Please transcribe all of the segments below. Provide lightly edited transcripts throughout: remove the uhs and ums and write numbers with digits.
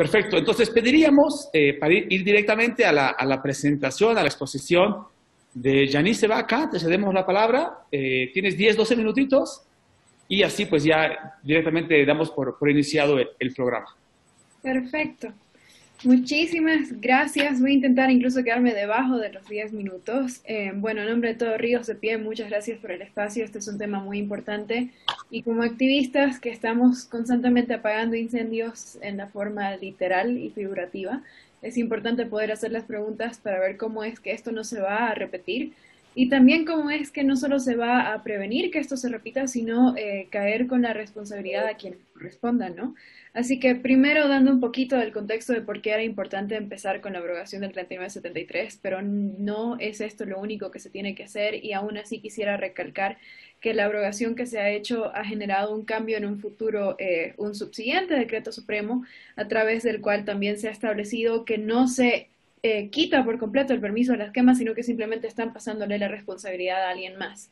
Perfecto, entonces pediríamos para ir directamente a la presentación, a la exposición de Yanice Vaca. Te cedemos la palabra. Tienes 10, 12 minutitos y así pues ya directamente damos por iniciado el programa. Perfecto. Muchísimas gracias. Voy a intentar incluso quedarme debajo de los 10 minutos. Bueno, en nombre de todo Ríos de Pie, muchas gracias por el espacio. Este es un tema muy importante. Y como activistas que estamos constantemente apagando incendios en la forma literal y figurativa, es importante poder hacer las preguntas para ver cómo es que esto no se va a repetir y también cómo es que no solo se va a prevenir que esto se repita, sino caer con la responsabilidad a quienes correspondan, ¿no? Así que primero dando un poquito del contexto de por qué era importante empezar con la abrogación del 3973, pero no es esto lo único que se tiene que hacer y aún así quisiera recalcar que la abrogación que se ha hecho ha generado un cambio en un futuro, un subsiguiente decreto supremo, a través del cual también se ha establecido que no se quita por completo el permiso de las quemas, sino que simplemente están pasándole la responsabilidad a alguien más.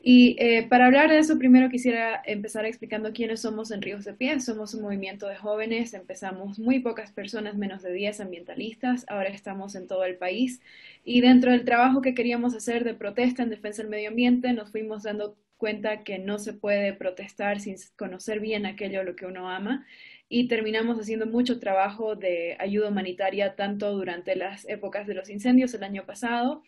Y para hablar de eso, primero quisiera empezar explicando quiénes somos en Ríos de Pie. Somos un movimiento de jóvenes, empezamos muy pocas personas, menos de 10 ambientalistas, ahora estamos en todo el país. Y dentro del trabajo que queríamos hacer de protesta en defensa del medio ambiente, nos fuimos dando cuenta que no se puede protestar sin conocer bien aquello a lo que uno ama. Y terminamos haciendo mucho trabajo de ayuda humanitaria, tanto durante las épocas de los incendios el año pasado.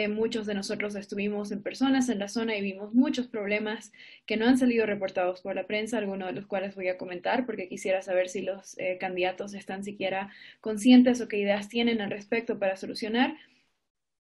Muchos de nosotros estuvimos en personas en la zona y vimos muchos problemas que no han salido reportados por la prensa, algunos de los cuales voy a comentar porque quisiera saber si los candidatos están siquiera conscientes o qué ideas tienen al respecto para solucionar.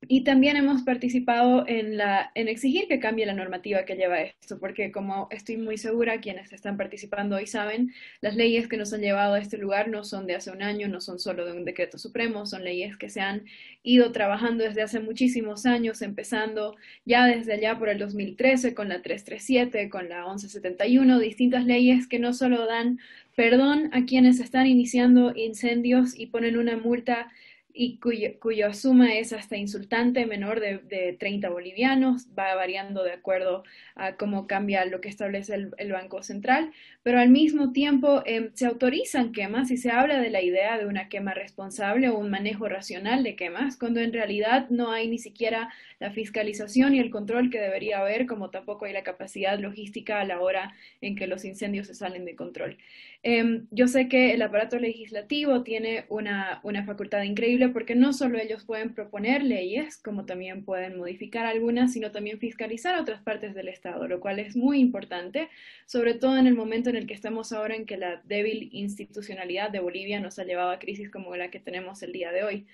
Y también hemos participado en exigir que cambie la normativa que lleva esto, porque como estoy muy segura, quienes están participando hoy saben, las leyes que nos han llevado a este lugar no son de hace un año, no son solo de un decreto supremo, son leyes que se han ido trabajando desde hace muchísimos años, empezando ya desde allá por el 2013 con la 337, con la 1171, distintas leyes que no solo dan perdón a quienes están iniciando incendios y ponen una multa y cuya suma es hasta insultante, menor de 30 bolivianos, va variando de acuerdo a cómo cambia lo que establece el Banco Central, pero al mismo tiempo se autorizan quemas y se habla de la idea de una quema responsable o un manejo racional de quemas, cuando en realidad no hay ni siquiera la fiscalización y el control que debería haber, como tampoco hay la capacidad logística a la hora en que los incendios se salen de control. Yo sé que el aparato legislativo tiene una facultad increíble porque no solo ellos pueden proponer leyes, como también pueden modificar algunas, sino también fiscalizar otras partes del Estado, lo cual es muy importante, sobre todo en el momento en el que estamos ahora en que la débil institucionalidad de Bolivia nos ha llevado a crisis como la que tenemos el día de hoy.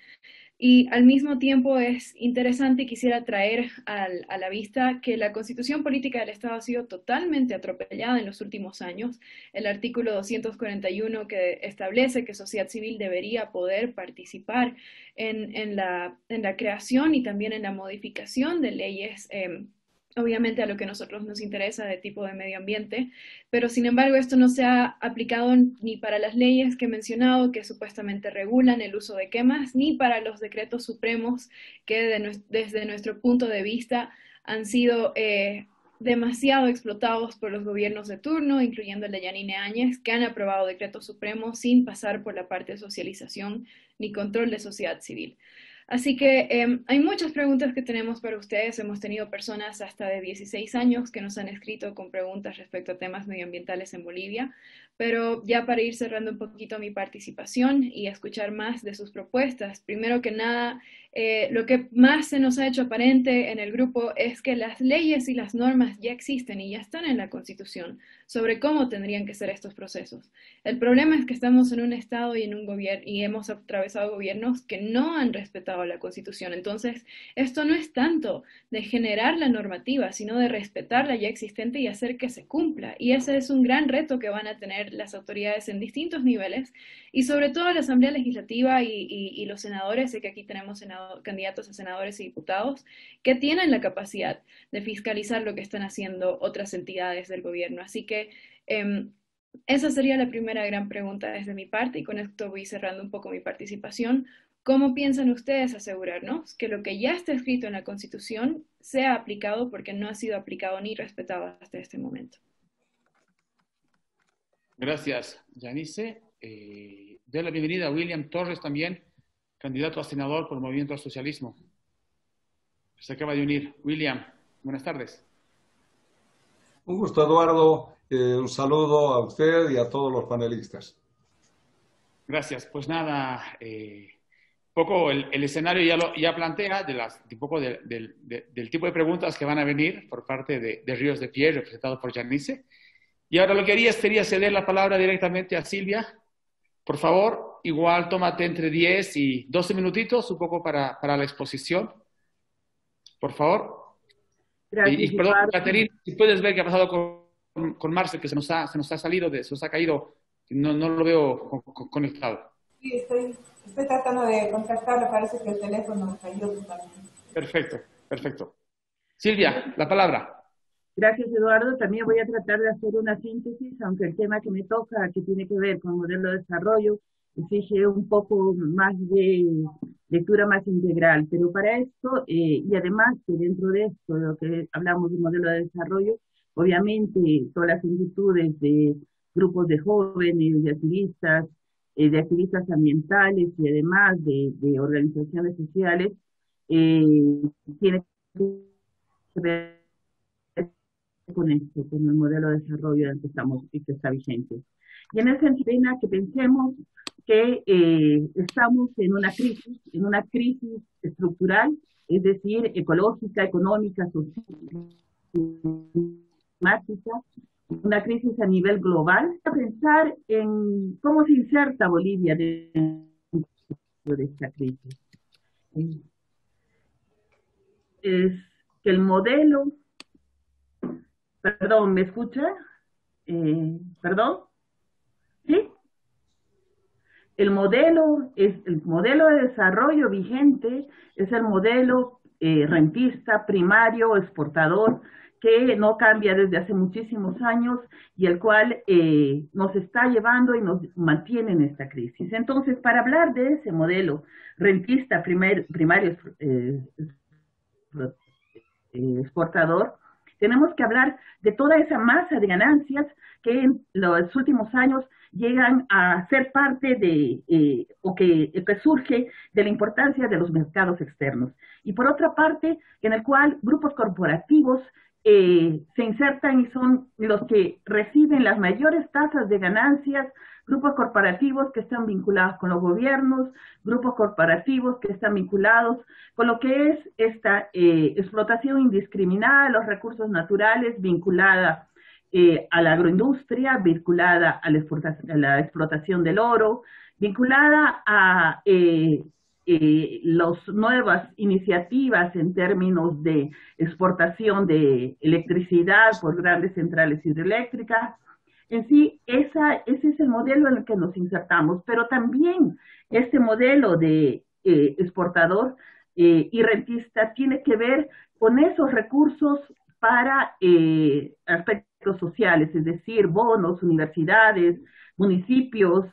Y al mismo tiempo es interesante y quisiera traer a la vista que la constitución política del Estado ha sido totalmente atropellada en los últimos años. El artículo 241 que establece que sociedad civil debería poder participar en la creación y también en la modificación de leyes. Obviamente a lo que a nosotros nos interesa de tipo de medio ambiente, pero sin embargo esto no se ha aplicado ni para las leyes que he mencionado que supuestamente regulan el uso de quemas, ni para los decretos supremos que desde nuestro punto de vista han sido demasiado explotados por los gobiernos de turno, incluyendo el de Yanine Áñez, que han aprobado decretos supremos sin pasar por la parte de socialización ni control de sociedad civil. Así que hay muchas preguntas que tenemos para ustedes. Hemos tenido personas hasta de 16 años que nos han escrito con preguntas respecto a temas medioambientales en Bolivia, pero ya para ir cerrando un poquito mi participación y escuchar más de sus propuestas, primero que nada, lo que más se nos ha hecho aparente en el grupo es que las leyes y las normas ya existen y ya están en la Constitución sobre cómo tendrían que ser estos procesos. El problema es que estamos en un estado y en un gobierno y hemos atravesado gobiernos que no han respetado la Constitución. Entonces, esto no es tanto de generar la normativa, sino de respetar la ya existente y hacer que se cumpla. Y ese es un gran reto que van a tener las autoridades en distintos niveles y sobre todo la Asamblea Legislativa y los senadores. Sé que aquí tenemos candidatos a senadores y diputados que tienen la capacidad de fiscalizar lo que están haciendo otras entidades del gobierno. Así que esa sería la primera gran pregunta desde mi parte y con esto voy cerrando un poco mi participación. ¿Cómo piensan ustedes asegurarnos que lo que ya está escrito en la Constitución sea aplicado porque no ha sido aplicado ni respetado hasta este momento? Gracias, Yanice. doy la bienvenida a William Torres también, candidato a senador por el Movimiento al Socialismo. Se acaba de unir. William, buenas tardes. Un gusto, Eduardo. Un saludo a usted y a todos los panelistas. Gracias. Pues nada, poco el escenario ya plantea un poco del tipo de preguntas que van a venir por parte de Ríos de Pie, representado por Janice. Y ahora lo que haría sería ceder la palabra directamente a Silvia. Por favor, igual tómate entre 10 y 12 minutitos, un poco para la exposición. Por favor. Gracias, Perdón, Caterina, si puedes ver qué ha pasado con Marcel, que se nos ha salido, se nos ha caído, no lo veo conectado. Sí, estoy tratando de contactarlo, parece que el teléfono cayó totalmente. Perfecto. Silvia, la palabra. Gracias, Eduardo. También voy a tratar de hacer una síntesis, aunque el tema que me toca, que tiene que ver con el modelo de desarrollo, exige un poco más de lectura más integral. Pero para esto, y además que dentro de esto, de lo que hablamos de modelo de desarrollo, obviamente todas las inquietudes de grupos de jóvenes, de activistas ambientales y además de organizaciones sociales, tiene que ver con esto, con el modelo de desarrollo en el que está vigente. Y en ese sentido, que pensemos que estamos en una crisis estructural, es decir, ecológica, económica, social, climática, una crisis a nivel global. A pensar en cómo se inserta Bolivia dentro de esta crisis. Es que el modelo, perdón, ¿me escucha? ¿Perdón? ¿Sí? El modelo de desarrollo vigente es el modelo rentista, primario, exportador, que no cambia desde hace muchísimos años y el cual nos está llevando y nos mantiene en esta crisis. Entonces, para hablar de ese modelo rentista, primario, exportador, tenemos que hablar de toda esa masa de ganancias que en los últimos años llegan a ser parte de, o que surge de la importancia de los mercados externos. Y por otra parte, en el cual grupos corporativos se insertan y son los que reciben las mayores tasas de ganancias, grupos corporativos que están vinculados con los gobiernos, grupos corporativos que están vinculados con lo que es esta explotación indiscriminada de los recursos naturales, vinculada a la agroindustria, vinculada a la explotación del oro, vinculada a las nuevas iniciativas en términos de exportación de electricidad por grandes centrales hidroeléctricas. En sí, ese es el modelo en el que nos insertamos, pero también este modelo de exportador y rentista tiene que ver con esos recursos para aspectos sociales, es decir, bonos, universidades, municipios,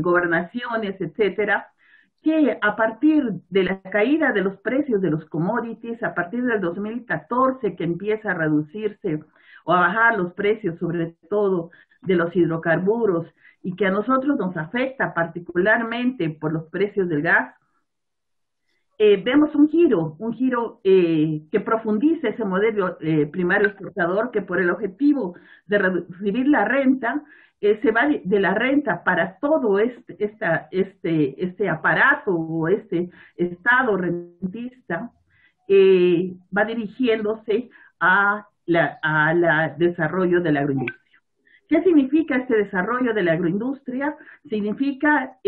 gobernaciones, etcétera, que a partir de la caída de los precios de los commodities, a partir del 2014 que empieza a reducirse o a bajar los precios, sobre todo de los hidrocarburos, y que a nosotros nos afecta particularmente por los precios del gas, vemos un giro que profundice ese modelo primario exportador que por el objetivo de recibir la renta, se va de la renta para todo este aparato o este estado rentista, va dirigiéndose a la desarrollo de la agroindustria. ¿Qué significa este desarrollo de la agroindustria? Significa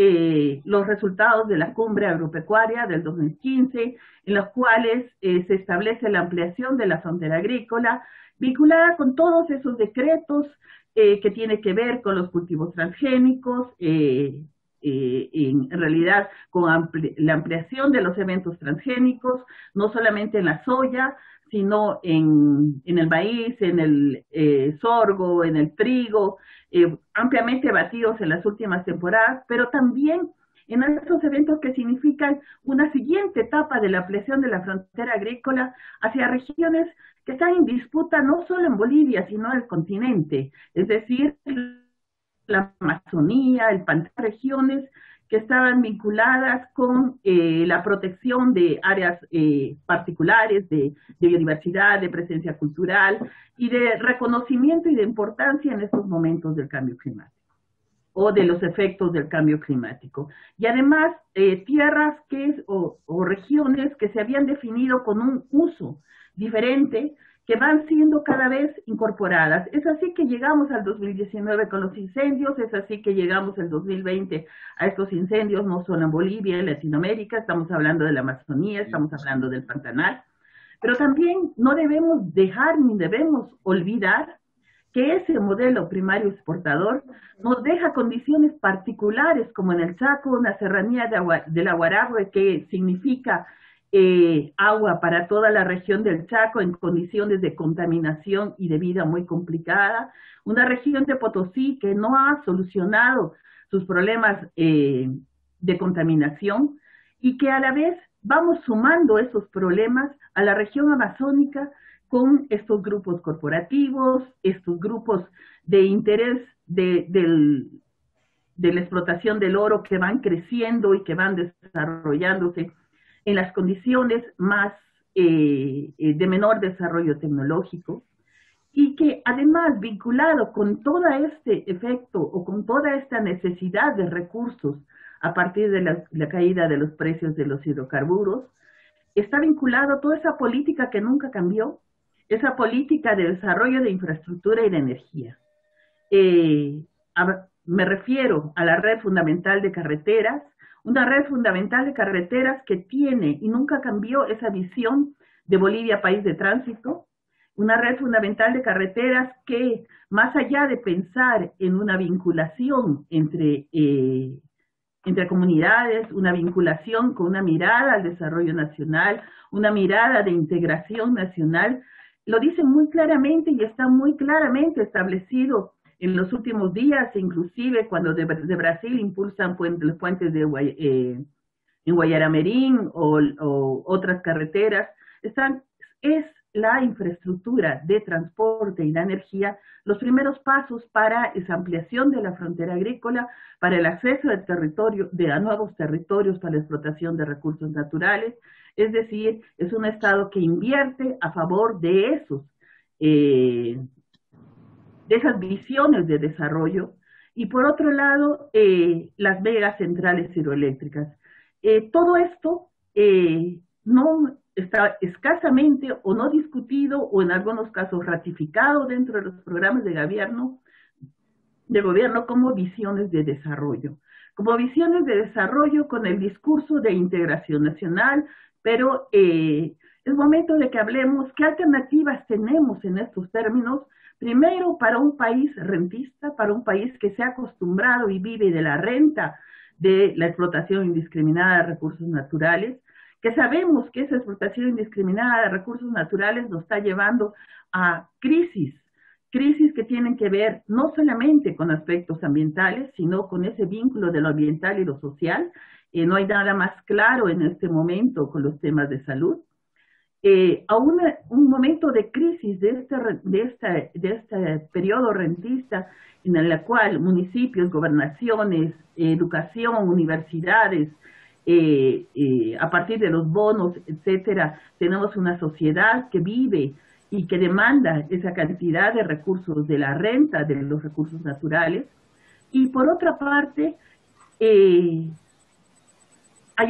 los resultados de la cumbre agropecuaria del 2015, en los cuales se establece la ampliación de la frontera agrícola, vinculada con todos esos decretos que tiene que ver con los cultivos transgénicos, en realidad con la ampliación de los eventos transgénicos, no solamente en la soya, sino en el maíz, en el sorgo, en el trigo, ampliamente batidos en las últimas temporadas, pero también en estos eventos que significan una siguiente etapa de la ampliación de la frontera agrícola hacia regiones que están en disputa no solo en Bolivia, sino en el continente, es decir, la Amazonía, el Pantano, regiones que estaban vinculadas con la protección de áreas particulares, de biodiversidad, de presencia cultural y de reconocimiento y de importancia en estos momentos del cambio climático o de los efectos del cambio climático. Y además, tierras o regiones que se habían definido con un uso diferente, que van siendo cada vez incorporadas. Es así que llegamos al 2019 con los incendios, es así que llegamos al 2020 a estos incendios, no solo en Bolivia, en Latinoamérica, estamos hablando de la Amazonía, estamos hablando del Pantanal, pero también no debemos dejar ni debemos olvidar que ese modelo primario exportador nos deja condiciones particulares, como en el Chaco, una serranía del Aguaragüe, que significa agua para toda la región del Chaco en condiciones de contaminación y de vida muy complicada, una región de Potosí que no ha solucionado sus problemas de contaminación y que a la vez vamos sumando esos problemas a la región amazónica con estos grupos corporativos, estos grupos de interés de la explotación del oro que van creciendo y que van desarrollándose en las condiciones más de menor desarrollo tecnológico, y que además vinculado con todo este efecto o con toda esta necesidad de recursos a partir de la caída de los precios de los hidrocarburos, está vinculado toda esa política que nunca cambió, esa política de desarrollo de infraestructura y de energía. Me refiero a la red fundamental de carreteras, una red fundamental de carreteras que tiene y nunca cambió esa visión de Bolivia país de tránsito, una red fundamental de carreteras que, más allá de pensar en una vinculación entre comunidades, una vinculación con una mirada al desarrollo nacional, una mirada de integración nacional, lo dice muy claramente y está muy claramente establecido en los últimos días, inclusive cuando de Brasil impulsan los puentes en Guayaramerín o otras carreteras, es la infraestructura de transporte y la energía los primeros pasos para esa ampliación de la frontera agrícola, para el acceso a nuevos territorios para la explotación de recursos naturales. Es decir, es un Estado que invierte a favor de esas visiones de desarrollo, y por otro lado, las megas centrales hidroeléctricas. Todo esto no está escasamente o no discutido o en algunos casos ratificado dentro de los programas de gobierno como visiones de desarrollo. Como visiones de desarrollo con el discurso de integración nacional, pero es momento de que hablemos qué alternativas tenemos en estos términos. Primero, para un país rentista, para un país que se ha acostumbrado y vive de la renta de la explotación indiscriminada de recursos naturales, que sabemos que esa explotación indiscriminada de recursos naturales nos está llevando a crisis que tienen que ver no solamente con aspectos ambientales, sino con ese vínculo de lo ambiental y lo social. No hay nada más claro en este momento con los temas de salud. A un momento de crisis de este periodo rentista en el cual municipios, gobernaciones, educación, universidades, a partir de los bonos, etcétera, tenemos una sociedad que vive y que demanda esa cantidad de recursos de la renta de los recursos naturales. Y por otra parte, hay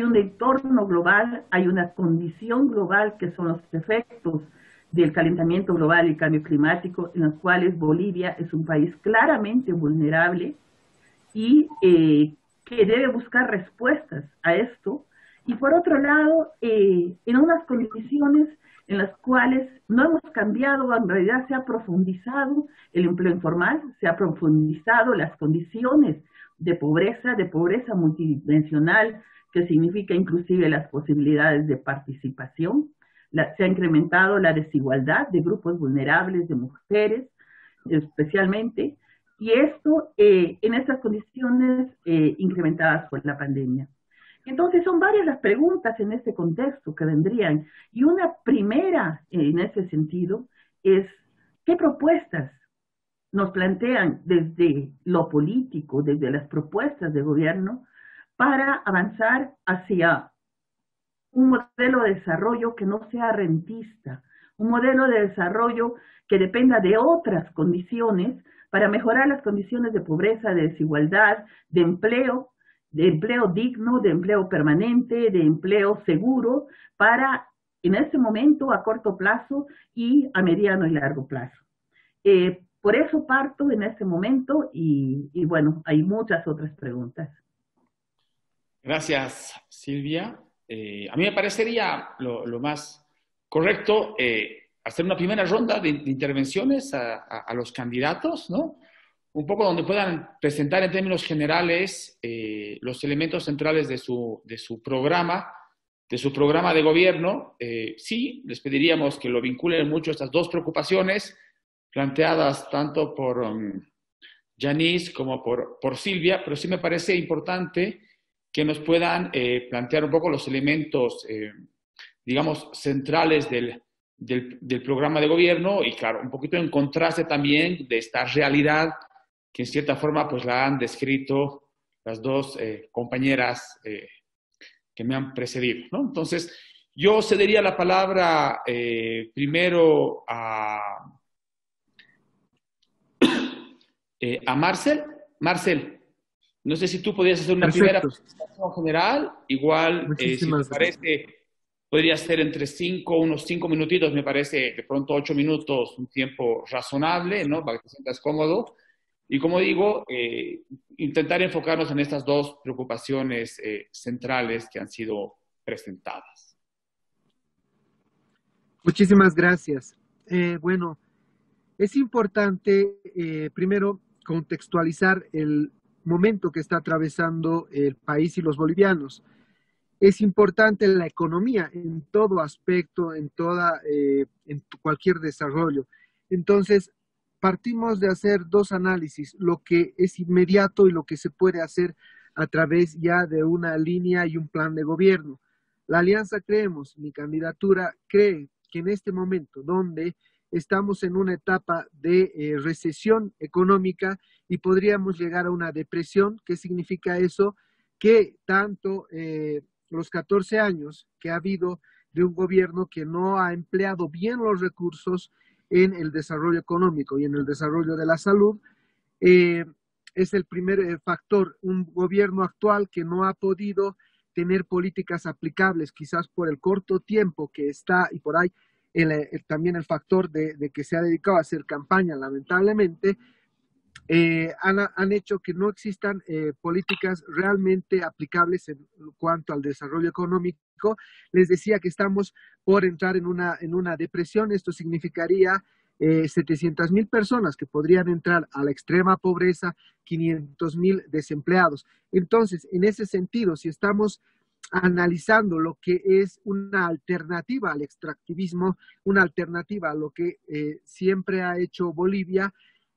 un entorno global, hay una condición global que son los efectos del calentamiento global y el cambio climático, en los cuales Bolivia es un país claramente vulnerable y que debe buscar respuestas a esto. Y por otro lado, en unas condiciones en las cuales no hemos cambiado, en realidad se ha profundizado el empleo informal, se ha profundizado las condiciones de pobreza multidimensional, que significa inclusive las posibilidades de participación. Se ha incrementado la desigualdad de grupos vulnerables, de mujeres especialmente, y esto en estas condiciones incrementadas por la pandemia. Entonces son varias las preguntas en este contexto que vendrían, y una primera en ese sentido es ¿qué propuestas nos plantean desde lo político, desde las propuestas de gobierno, para avanzar hacia un modelo de desarrollo que no sea rentista, un modelo de desarrollo que dependa de otras condiciones para mejorar las condiciones de pobreza, de desigualdad, de empleo digno, de empleo permanente, de empleo seguro, para en este momento a corto plazo y a mediano y largo plazo. Por eso parto en este momento y bueno, hay muchas otras preguntas. Gracias, Silvia. A mí me parecería lo más correcto hacer una primera ronda de intervenciones a los candidatos, ¿no? Un poco donde puedan presentar en términos generales los elementos centrales de su programa de gobierno. Sí, les pediríamos que lo vinculen mucho a estas dos preocupaciones planteadas tanto por Yanis como por Silvia, pero sí me parece importante que nos puedan plantear un poco los elementos, digamos, centrales del programa de gobierno y, claro, un poquito en contraste también de esta realidad que en cierta forma pues la han descrito las dos compañeras que me han precedido, ¿no? Entonces, yo cedería la palabra primero a Marcel. Marcel, no sé si tú podrías hacer una primera presentación general, igual, si te parece, podría ser unos 5 minutitos, me parece, de pronto 8 minutos, un tiempo razonable, ¿no? Para que te sientas cómodo. Y como digo, intentar enfocarnos en estas dos preocupaciones centrales que han sido presentadas. Muchísimas gracias. Bueno, es importante primero contextualizar el momento que está atravesando el país y los bolivianos. Es importante la economía en todo aspecto, en cualquier desarrollo. Entonces, partimos de hacer dos análisis, lo que es inmediato y lo que se puede hacer a través ya de una línea y un plan de gobierno. La Alianza Creemos, mi candidatura, cree que en este momento donde estamos en una etapa de recesión económica y podríamos llegar a una depresión. ¿Qué significa eso? Que tanto los 14 años que ha habido de un gobierno que no ha empleado bien los recursos en el desarrollo económico y en el desarrollo de la salud, es el primer factor. Un gobierno actual que no ha podido tener políticas aplicables, quizás por el corto tiempo que está y por ahí también el factor de que se ha dedicado a hacer campaña, lamentablemente, han hecho que no existan políticas realmente aplicables en cuanto al desarrollo económico. Les decía que estamos por entrar en una depresión. Esto significaría 700,000 personas que podrían entrar a la extrema pobreza, 500,000 desempleados. Entonces, en ese sentido, si estamos analizando lo que es una alternativa al extractivismo, una alternativa a lo que siempre ha hecho Bolivia,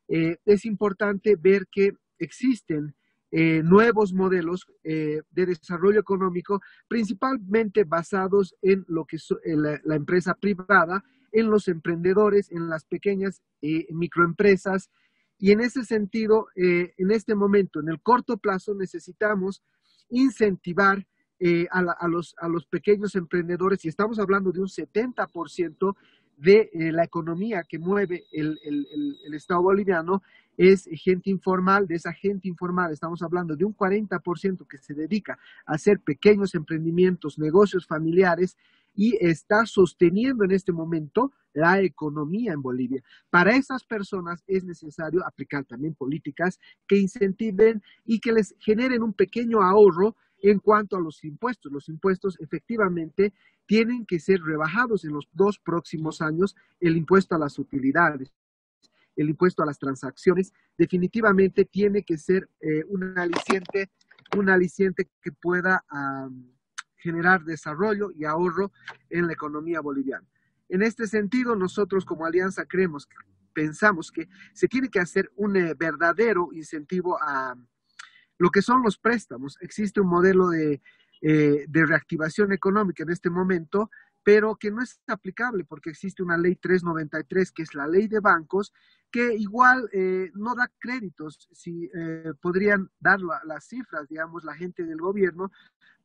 es importante ver que existen nuevos modelos de desarrollo económico, principalmente basados en lo que es la empresa privada, en los emprendedores, en las pequeñas microempresas. Y en ese sentido, en este momento, en el corto plazo, necesitamos incentivar a los pequeños emprendedores, y estamos hablando de un 70% de la economía que mueve el Estado boliviano, es gente informal. De esa gente informal estamos hablando de un 40% que se dedica a hacer pequeños emprendimientos, negocios familiares, y está sosteniendo en este momento la economía en Bolivia. Para esas personas es necesario aplicar también políticas que incentiven y que les generen un pequeño ahorro en cuanto a los impuestos. Los impuestos efectivamente tienen que ser rebajados en los 2 próximos años. El impuesto a las utilidades, el impuesto a las transacciones, definitivamente tiene que ser un aliciente que pueda generar desarrollo y ahorro en la economía boliviana. En este sentido, nosotros como Alianza pensamos que se tiene que hacer un verdadero incentivo a lo que son los préstamos. Existe un modelo de reactivación económica en este momento, pero que no es aplicable porque existe una ley 393, que es la ley de bancos, que igual no da créditos. Si podrían dar las cifras, digamos, la gente del gobierno,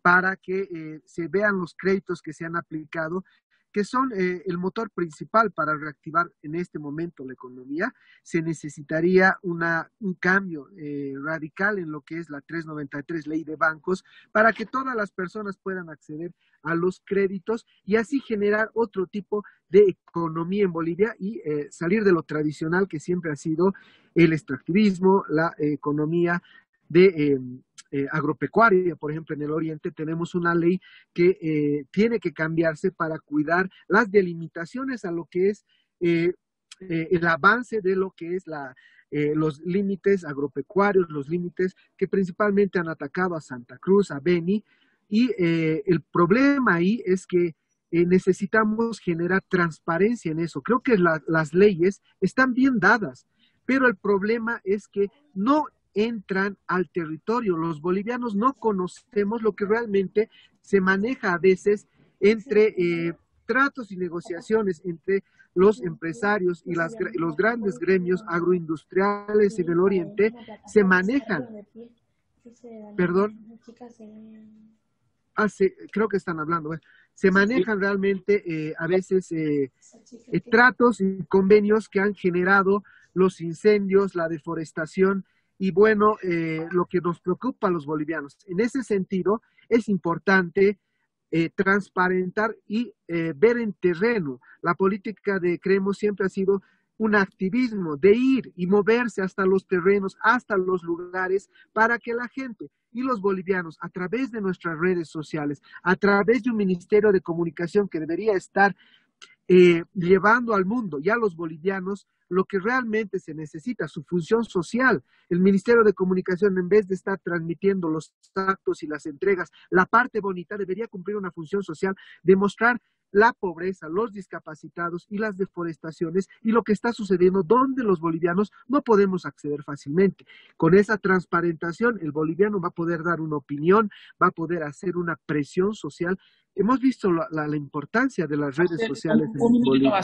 para que se vean los créditos que se han aplicado, que son el motor principal para reactivar en este momento la economía. Se necesitaría un cambio radical en lo que es la 393, ley de bancos, para que todas las personas puedan acceder a los créditos y así generar otro tipo de economía en Bolivia y salir de lo tradicional que siempre ha sido el extractivismo, la economía de agropecuaria. Por ejemplo, en el Oriente tenemos una ley que tiene que cambiarse para cuidar las delimitaciones a lo que es el avance de lo que es los límites agropecuarios, los límites que principalmente han atacado a Santa Cruz, a Beni, y el problema ahí es que necesitamos generar transparencia en eso. Creo que las leyes están bien dadas, pero el problema es que no entran al territorio. Los bolivianos no conocemos lo que realmente se maneja a veces entre tratos y negociaciones entre los empresarios y los grandes gremios agroindustriales en el Oriente. Se manejan. Perdón. Creo que están hablando. Bueno, se manejan realmente a veces tratos y convenios que han generado los incendios, la deforestación. Y bueno, lo que nos preocupa a los bolivianos. En ese sentido, es importante transparentar y ver en terreno. La política de Creemos siempre ha sido un activismo de ir y moverse hasta los terrenos, hasta los lugares, para que la gente y los bolivianos, a través de nuestras redes sociales, a través de un Ministerio de Comunicación que debería estar llevando al mundo y a los bolivianos lo que realmente se necesita, su función social. El Ministerio de Comunicación, en vez de estar transmitiendo los actos y las entregas, la parte bonita, debería cumplir una función social, demostrar la pobreza, los discapacitados y las deforestaciones y lo que está sucediendo donde los bolivianos no podemos acceder fácilmente. Con esa transparentación, el boliviano va a poder dar una opinión, va a poder hacer una presión social. Hemos visto la importancia de las redes sociales en Bolivia.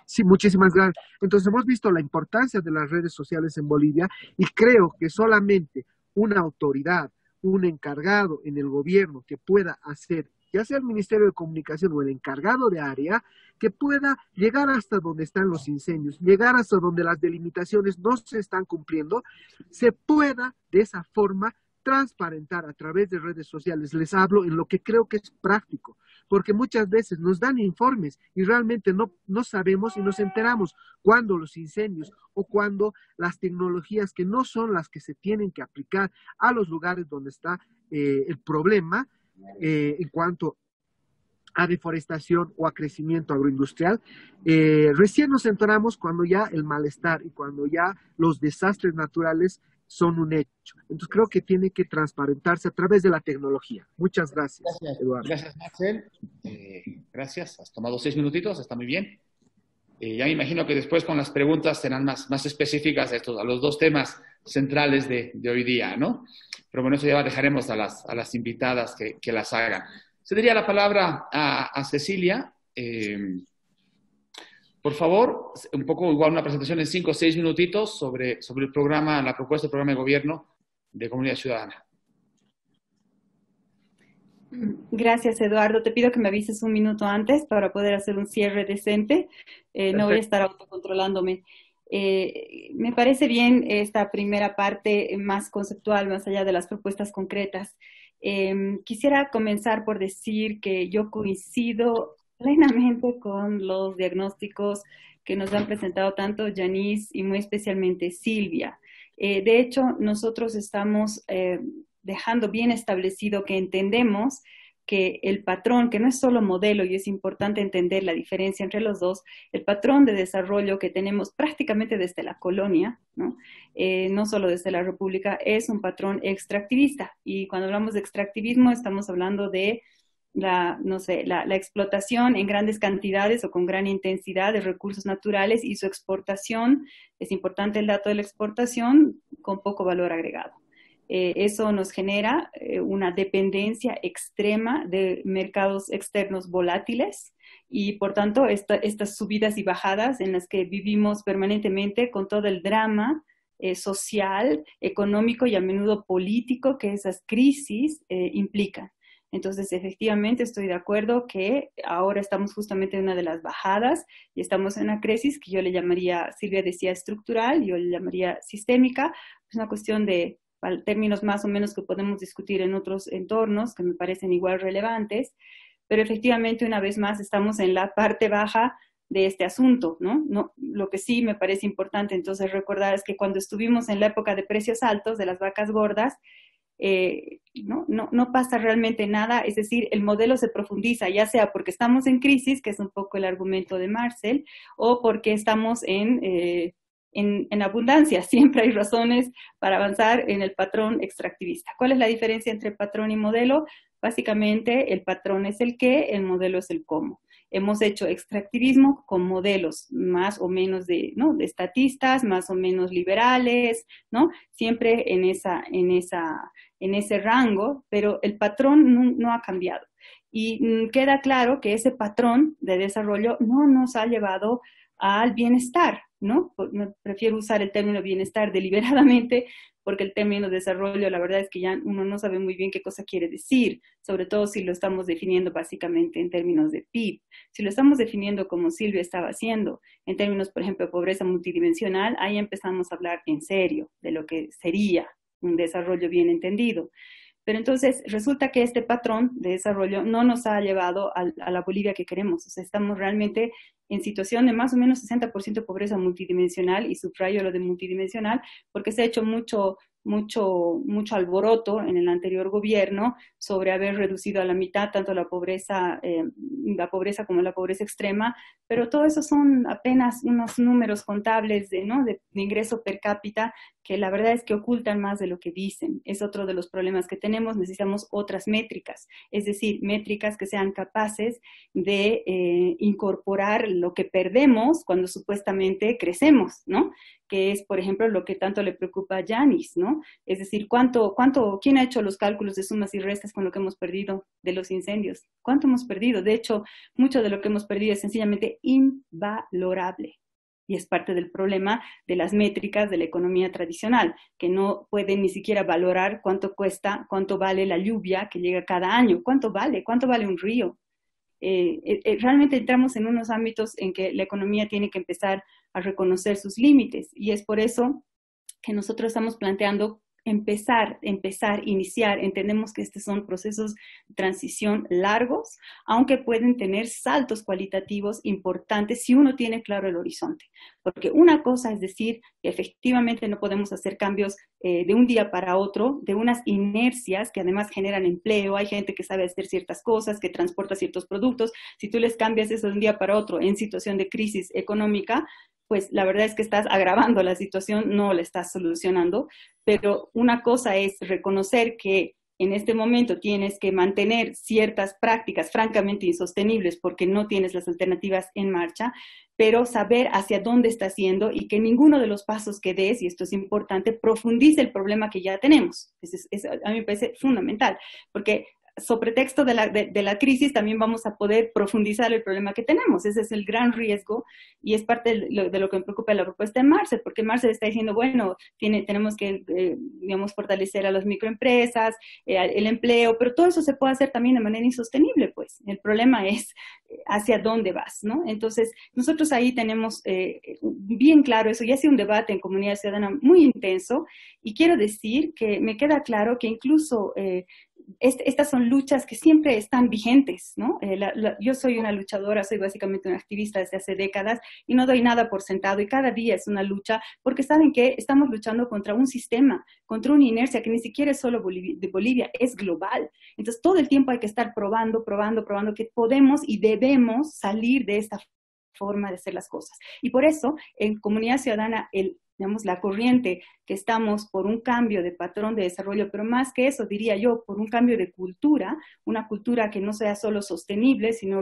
Sí, muchísimas gracias. Entonces hemos visto la importancia de las redes sociales en Bolivia y creo que solamente una autoridad, un encargado en el gobierno que pueda hacer, ya sea el Ministerio de Comunicación o el encargado de área, que pueda llegar hasta donde están los incendios, llegar hasta donde las delimitaciones no se están cumpliendo, se pueda de esa forma transparentar a través de redes sociales. Les hablo en lo que creo que es práctico, porque muchas veces nos dan informes y realmente no sabemos y nos enteramos cuando los incendios o cuando las tecnologías que no son las que se tienen que aplicar a los lugares donde está el problema en cuanto a deforestación o a crecimiento agroindustrial, recién nos enteramos cuando ya el malestar y cuando ya los desastres naturales son un hecho. Entonces creo que tiene que transparentarse a través de la tecnología. Muchas gracias, Eduardo. Gracias, Marcel. Gracias. Has tomado 6 minutitos, está muy bien. Ya me imagino que después con las preguntas serán más específicas a los dos temas centrales de hoy día, ¿no? Pero bueno, eso ya dejaremos a las invitadas que las hagan. Cedería la palabra a Cecilia. Por favor, un poco igual una presentación en 5 o 6 minutitos sobre el programa, la propuesta del programa de gobierno de Comunidad Ciudadana. Gracias, Eduardo. Te pido que me avises un minuto antes para poder hacer un cierre decente. No voy a estar autocontrolándome. Me parece bien esta primera parte más conceptual, más allá de las propuestas concretas. Quisiera comenzar por decir que yo coincido plenamente con los diagnósticos que nos han presentado tanto Yanis y muy especialmente Silvia. De hecho, nosotros estamos dejando bien establecido que entendemos que el patrón, que no es solo modelo, y es importante entender la diferencia entre los dos, el patrón de desarrollo que tenemos prácticamente desde la colonia, ¿no? No solo desde la República, es un patrón extractivista. Y cuando hablamos de extractivismo estamos hablando de la explotación en grandes cantidades o con gran intensidad de recursos naturales y su exportación, es importante el dato de la exportación, con poco valor agregado. Eso nos genera una dependencia extrema de mercados externos volátiles y por tanto estas subidas y bajadas en las que vivimos permanentemente con todo el drama social, económico y a menudo político que esas crisis implican. Entonces, efectivamente, estoy de acuerdo que ahora estamos justamente en una de las bajadas y estamos en una crisis que yo le llamaría, Silvia decía estructural, yo le llamaría sistémica. Es una cuestión de términos más o menos que podemos discutir en otros entornos que me parecen igual relevantes, pero efectivamente, una vez más, estamos en la parte baja de este asunto, ¿no? Lo que sí me parece importante entonces recordar es que cuando estuvimos en la época de precios altos, de las vacas gordas, no pasa realmente nada, es decir, el modelo se profundiza, ya sea porque estamos en crisis, que es un poco el argumento de Marcel, o porque estamos en abundancia. Siempre hay razones para avanzar en el patrón extractivista. ¿Cuál es la diferencia entre patrón y modelo? Básicamente, el patrón es el qué, el modelo es el cómo. Hemos hecho extractivismo con modelos más o menos de estatistas, más o menos liberales, ¿no? Siempre en ese rango, pero el patrón no ha cambiado. Y queda claro que ese patrón de desarrollo no nos ha llevado al bienestar, ¿no? Prefiero usar el término bienestar deliberadamente porque el término desarrollo, la verdad es que ya uno no sabe muy bien qué cosa quiere decir, sobre todo si lo estamos definiendo básicamente en términos de PIB. Si lo estamos definiendo como Silvia estaba haciendo, en términos, por ejemplo, de pobreza multidimensional, ahí empezamos a hablar en serio de lo que sería un desarrollo bien entendido. Pero entonces resulta que este patrón de desarrollo no nos ha llevado a la Bolivia que queremos. O sea, estamos realmente en situación de más o menos 60% de pobreza multidimensional, y subrayo lo de multidimensional, porque se ha hecho mucho alboroto en el anterior gobierno sobre haber reducido a la mitad tanto la pobreza como la pobreza extrema, pero todo eso son apenas unos números contables de ingreso per cápita que la verdad es que ocultan más de lo que dicen. Es otro de los problemas que tenemos. Necesitamos otras métricas, es decir, métricas que sean capaces de incorporar lo que perdemos cuando supuestamente crecemos, ¿no? Que es, por ejemplo, lo que tanto le preocupa a Yanis, ¿no? Es decir, ¿quién ha hecho los cálculos de sumas y restas con lo que hemos perdido de los incendios? ¿Cuánto hemos perdido? De hecho, mucho de lo que hemos perdido es sencillamente invalorable. Y es parte del problema de las métricas de la economía tradicional, que no pueden ni siquiera valorar cuánto cuesta, cuánto vale la lluvia que llega cada año, cuánto vale un río. Realmente entramos en unos ámbitos en que la economía tiene que empezar a reconocer sus límites, y es por eso que nosotros estamos planteando iniciar. Entendemos que estos son procesos de transición largos, aunque pueden tener saltos cualitativos importantes si uno tiene claro el horizonte. Porque una cosa es decir que efectivamente no podemos hacer cambios de un día para otro, de unas inercias que además generan empleo. Hay gente que sabe hacer ciertas cosas, que transporta ciertos productos. Si tú les cambias eso de un día para otro en situación de crisis económica, pues la verdad es que estás agravando la situación, no la estás solucionando. Pero una cosa es reconocer que en este momento tienes que mantener ciertas prácticas francamente insostenibles porque no tienes las alternativas en marcha, pero saber hacia dónde estás yendo y que ninguno de los pasos que des, y esto es importante, profundice el problema que ya tenemos. Eso a mí me parece fundamental, porque sobre texto de la crisis también vamos a poder profundizar el problema que tenemos. Ese es el gran riesgo y es parte de lo que me preocupa de la propuesta de Marcel, porque Marcel está diciendo, bueno, tenemos que, fortalecer a las microempresas, el empleo, pero todo eso se puede hacer también de manera insostenible, pues. El problema es hacia dónde vas, ¿no? Entonces, nosotros ahí tenemos bien claro eso, y ha sido un debate en comunidad ciudadana muy intenso, y quiero decir que me queda claro que incluso estas son luchas que siempre están vigentes, ¿no? Yo soy una luchadora, soy básicamente una activista desde hace décadas y no doy nada por sentado, y cada día es una lucha, porque saben que estamos luchando contra un sistema, contra una inercia que ni siquiera es solo de Bolivia, es global. Entonces todo el tiempo hay que estar probando que podemos y debemos salir de esta forma de hacer las cosas. Y por eso en Comunidad Ciudadana la corriente que estamos por un cambio de patrón de desarrollo, pero más que eso, diría yo, por un cambio de cultura, una cultura que no sea solo sostenible, sino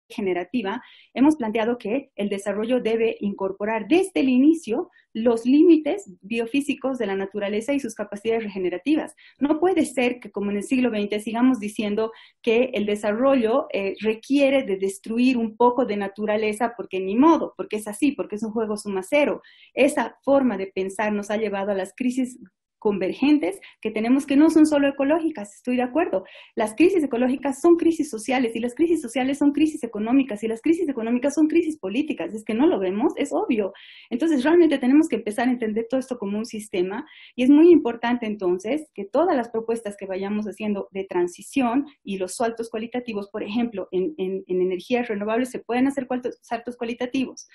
regenerativa, hemos planteado que el desarrollo debe incorporar desde el inicio los límites biofísicos de la naturaleza y sus capacidades regenerativas. No puede ser que, como en el siglo XX, sigamos diciendo que el desarrollo requiere de destruir un poco de naturaleza porque ni modo, porque es así, porque es un juego suma cero. Esa forma de pensar nos ha llevado a las crisis convergentes que tenemos, que no son solo ecológicas, estoy de acuerdo. Las crisis ecológicas son crisis sociales y las crisis sociales son crisis económicas y las crisis económicas son crisis políticas. Es que no lo vemos, es obvio. Entonces realmente tenemos que empezar a entender todo esto como un sistema y es muy importante entonces que todas las propuestas que vayamos haciendo de transición y los saltos cualitativos, por ejemplo, en energías renovables se pueden hacer saltos cualitativos.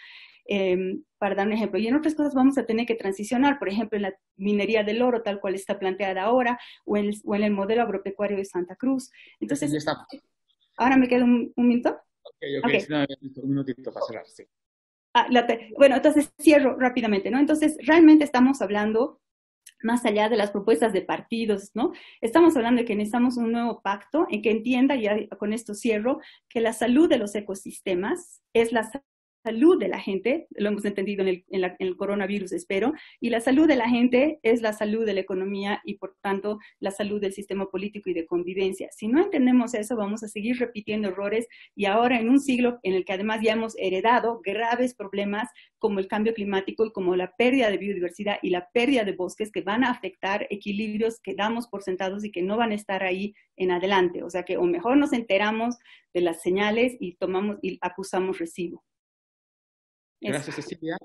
Para dar un ejemplo, y en otras cosas vamos a tener que transicionar, por ejemplo, en la minería del oro, tal cual está planteada ahora, o en el modelo agropecuario de Santa Cruz. Entonces, ya está. ¿ahora me queda un minuto? Ok, Okay. No, un minutito para cerrar, sí. Bueno, entonces cierro rápidamente, ¿no? Entonces, realmente estamos hablando más allá de las propuestas de partidos, ¿no? Estamos hablando de que necesitamos un nuevo pacto en que entienda, ya con esto cierro, que la salud de los ecosistemas es la salud de la gente, lo hemos entendido en el coronavirus, espero, y la salud de la gente es la salud de la economía y, por tanto, la salud del sistema político y de convivencia. Si no entendemos eso, vamos a seguir repitiendo errores y ahora en un siglo en el que además ya hemos heredado graves problemas como el cambio climático y como la pérdida de biodiversidad y la pérdida de bosques que van a afectar equilibrios que damos por sentados y que no van a estar ahí en adelante. O sea que o mejor nos enteramos de las señales y tomamos y acusamos recibo. Gracias, Cecilia.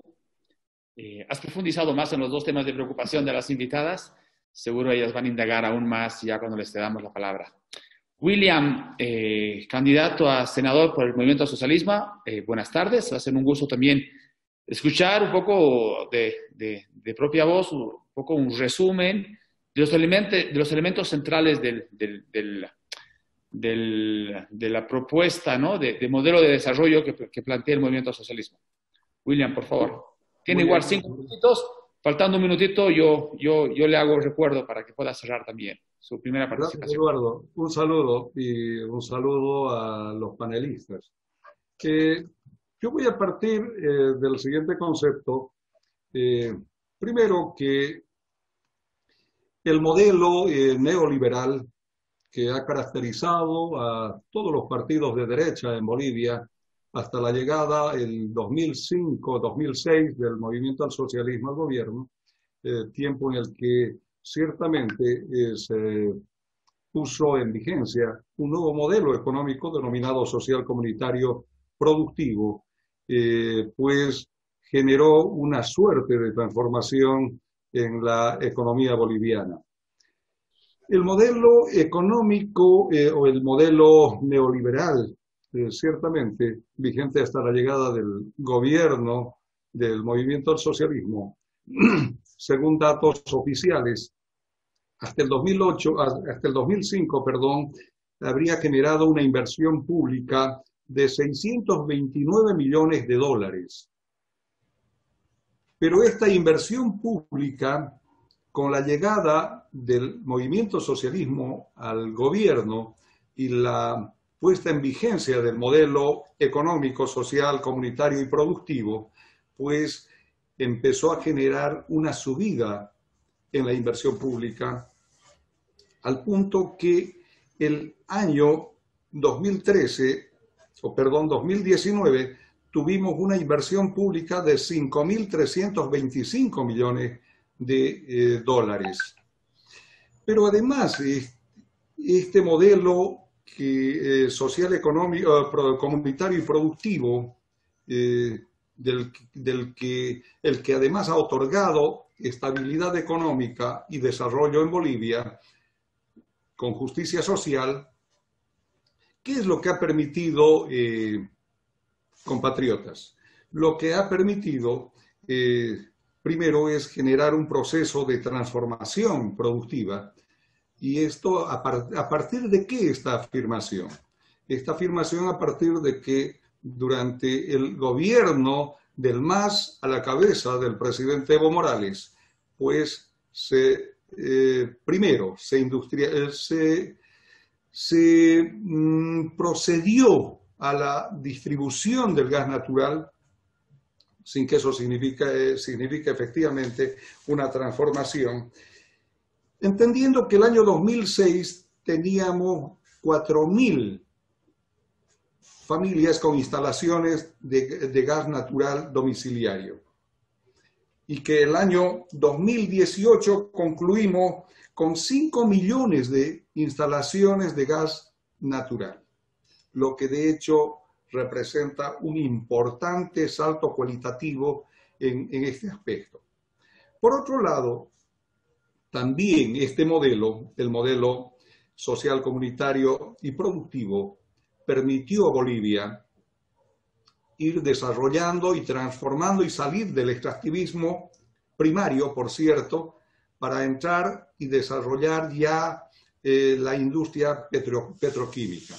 Has profundizado más en los dos temas de preocupación de las invitadas. Seguro ellas van a indagar aún más ya cuando les damos la palabra. William, candidato a senador por el Movimiento al Socialismo, buenas tardes. Va a ser un gusto también escuchar un poco de propia voz, un poco un resumen de los elementos centrales de la propuesta, ¿no? de modelo de desarrollo que plantea el Movimiento al Socialismo. William, por favor. Tiene igual 5 minutitos. Faltando un minutito, yo le hago recuerdo para que pueda cerrar también su primera participación. Gracias, Eduardo. Un saludo y un saludo a los panelistas. Yo voy a partir del siguiente concepto. Primero, que el modelo neoliberal que ha caracterizado a todos los partidos de derecha en Bolivia hasta la llegada en 2005-2006 del movimiento al socialismo al gobierno, tiempo en el que ciertamente se puso en vigencia un nuevo modelo económico denominado social comunitario productivo, pues generó una suerte de transformación en la economía boliviana. El modelo económico o el modelo neoliberal, ciertamente vigente hasta la llegada del gobierno del movimiento al socialismo, según datos oficiales, hasta el 2005, habría generado una inversión pública de 629 millones de dólares. Pero esta inversión pública, con la llegada del movimiento socialismo al gobierno y la puesta en vigencia del modelo económico, social, comunitario y productivo, pues empezó a generar una subida en la inversión pública, al punto que el año 2019, tuvimos una inversión pública de 5.325 millones de dólares. Pero además, este modelo social, económico, comunitario y productivo, el que además ha otorgado estabilidad económica y desarrollo en Bolivia, con justicia social, ¿qué es lo que ha permitido, compatriotas? Lo que ha permitido, primero, es generar un proceso de transformación productiva. ¿Y esto a partir de qué esta afirmación? Esta afirmación a partir de que durante el gobierno del MAS a la cabeza del presidente Evo Morales, pues primero se procedió a la distribución del gas natural, sin que eso signifique efectivamente una transformación, entendiendo que el año 2006 teníamos 4.000 familias con instalaciones de gas natural domiciliario y que el año 2018 concluimos con 5 millones de instalaciones de gas natural, lo que de hecho representa un importante salto cualitativo en este aspecto. Por otro lado, también este modelo, el modelo social, comunitario y productivo, permitió a Bolivia ir desarrollando y transformando y salir del extractivismo primario, por cierto, para entrar y desarrollar ya la industria petroquímica.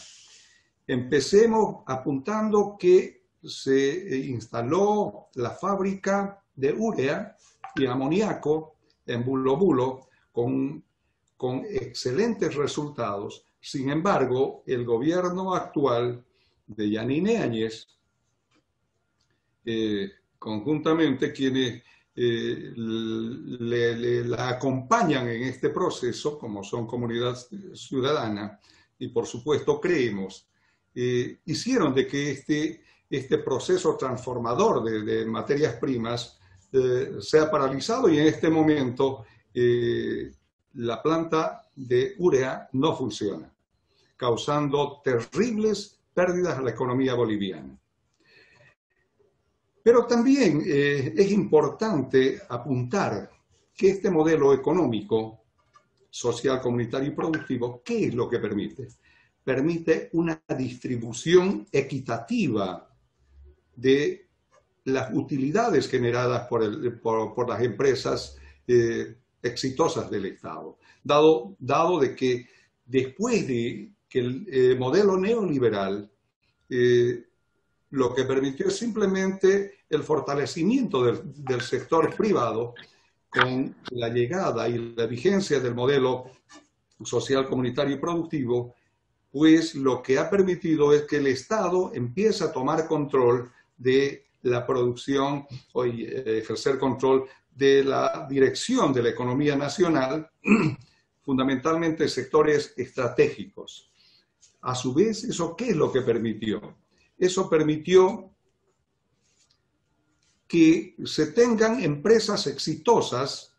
Empecemos apuntando que se instaló la fábrica de urea y amoníaco en Bulo Bulo con excelentes resultados. Sin embargo, el gobierno actual de Yanine Áñez, conjuntamente quienes la acompañan en este proceso, como son Comunidad Ciudadana, y por supuesto creemos, hicieron de que este proceso transformador de materias primas sea paralizado, y en este momento la planta de urea no funciona, causando terribles pérdidas a la economía boliviana. Pero también es importante apuntar que este modelo económico, social, comunitario y productivo, ¿qué es lo que permite? Permite una distribución equitativa de las utilidades generadas por las empresas exitosas del Estado, dado de que después de que el modelo neoliberal lo que permitió es simplemente el fortalecimiento del sector privado con la llegada y la vigencia del modelo social, comunitario y productivo, pues lo que ha permitido es que el Estado empiece a tomar control de la producción o ejercer control de la dirección de la economía nacional, fundamentalmente sectores estratégicos. A su vez, ¿eso qué es lo que permitió? Eso permitió que se tengan empresas exitosas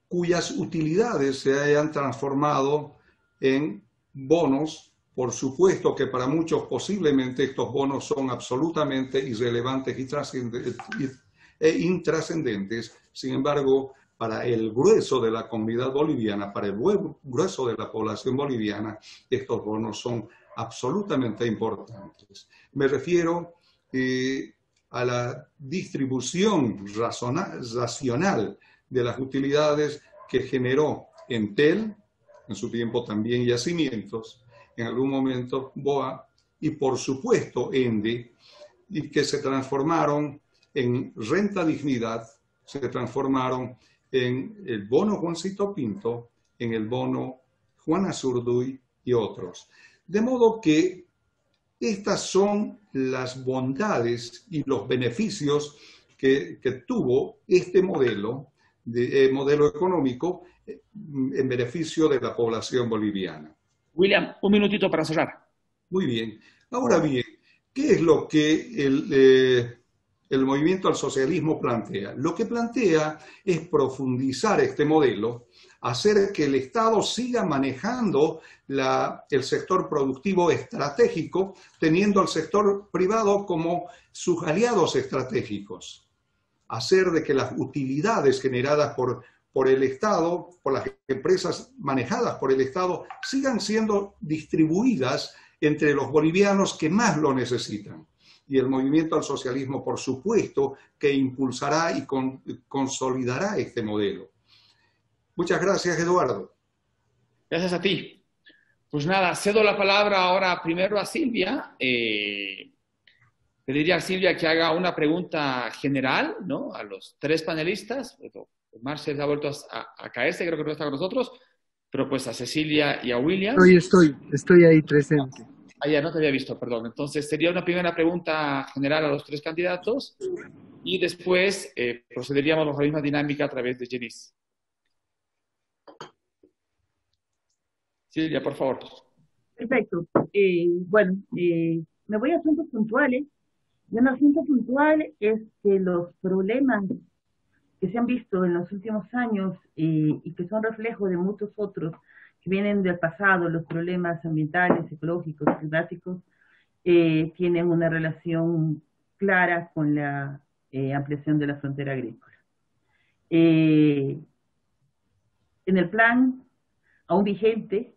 cuyas utilidades se hayan transformado en bonos. Por supuesto que para muchos posiblemente estos bonos son absolutamente irrelevantes e intrascendentes. Sin embargo, para el grueso de la comunidad boliviana, para el grueso de la población boliviana, estos bonos son absolutamente importantes. Me refiero a la distribución racional de las utilidades que generó Entel, en su tiempo también Yacimientos, en algún momento BOA, y por supuesto ENDE, y que se transformaron en Renta Dignidad, se transformaron en el bono Juancito Pinto, en el bono Juana Zurduy y otros. De modo que estas son las bondades y los beneficios que tuvo este modelo económico en beneficio de la población boliviana. William, un minutito para cerrar. Muy bien. Ahora bien, ¿qué es lo que el movimiento al socialismo plantea? Lo que plantea es profundizar este modelo, hacer que el Estado siga manejando el sector productivo estratégico, teniendo al sector privado como sus aliados estratégicos. Hacer de que las utilidades generadas por el Estado, por las empresas manejadas por el Estado, sigan siendo distribuidas entre los bolivianos que más lo necesitan. Y el movimiento al socialismo, por supuesto, que impulsará y consolidará este modelo. Muchas gracias, Eduardo. Gracias a ti. Pues nada, cedo la palabra ahora primero a Silvia. Pediría a Silvia que haga una pregunta general, ¿no?, a los tres panelistas. Marcel ha vuelto a caerse, creo que no está con nosotros, pero pues a Cecilia y a William. Estoy ahí presente. Ah, ya no te había visto, perdón. Entonces, sería una primera pregunta general a los tres candidatos y después procederíamos a la misma dinámica a través de Janice. Silvia, por favor. Perfecto. Me voy a asuntos puntuales. Y un asunto puntual es que los problemas que se han visto en los últimos años y que son reflejo de muchos otros que vienen del pasado, los problemas ambientales, ecológicos, climáticos, tienen una relación clara con la ampliación de la frontera agrícola. En el plan aún vigente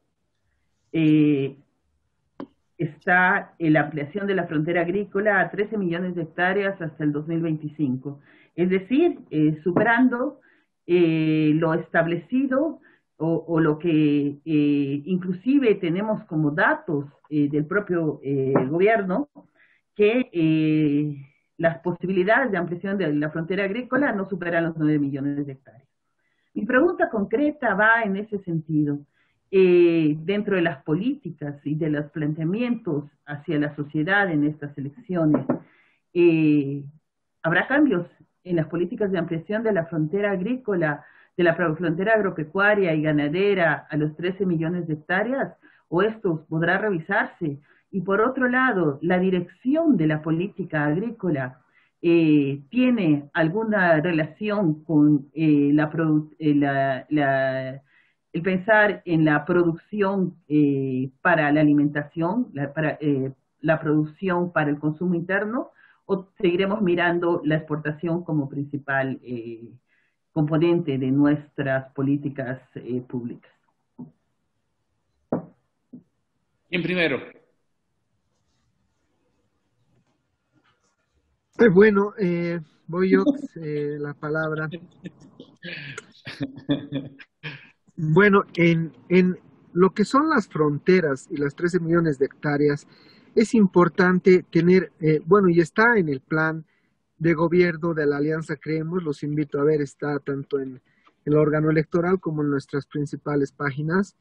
está la ampliación de la frontera agrícola a 13 millones de hectáreas hasta el 2025. Es decir, superando lo establecido o lo que inclusive tenemos como datos del propio gobierno, que las posibilidades de ampliación de la frontera agrícola no superan los 9 millones de hectáreas. Mi pregunta concreta va en ese sentido. Dentro de las políticas y de los planteamientos hacia la sociedad en estas elecciones, ¿habrá cambios en las políticas de ampliación de la frontera agrícola, de la frontera agropecuaria y ganadera a los 13 millones de hectáreas? ¿O esto podrá revisarse? Y por otro lado, ¿la dirección de la política agrícola tiene alguna relación con el pensar en la producción para la alimentación, la producción para el consumo interno, o seguiremos mirando la exportación como principal componente de nuestras políticas públicas? ¿Quién primero? Bueno, voy yo, la palabra. Bueno, en lo que son las fronteras y las 13 millones de hectáreas, es importante tener, y está en el plan de gobierno de la Alianza Creemos, los invito a ver, está tanto en el órgano electoral como en nuestras principales páginas.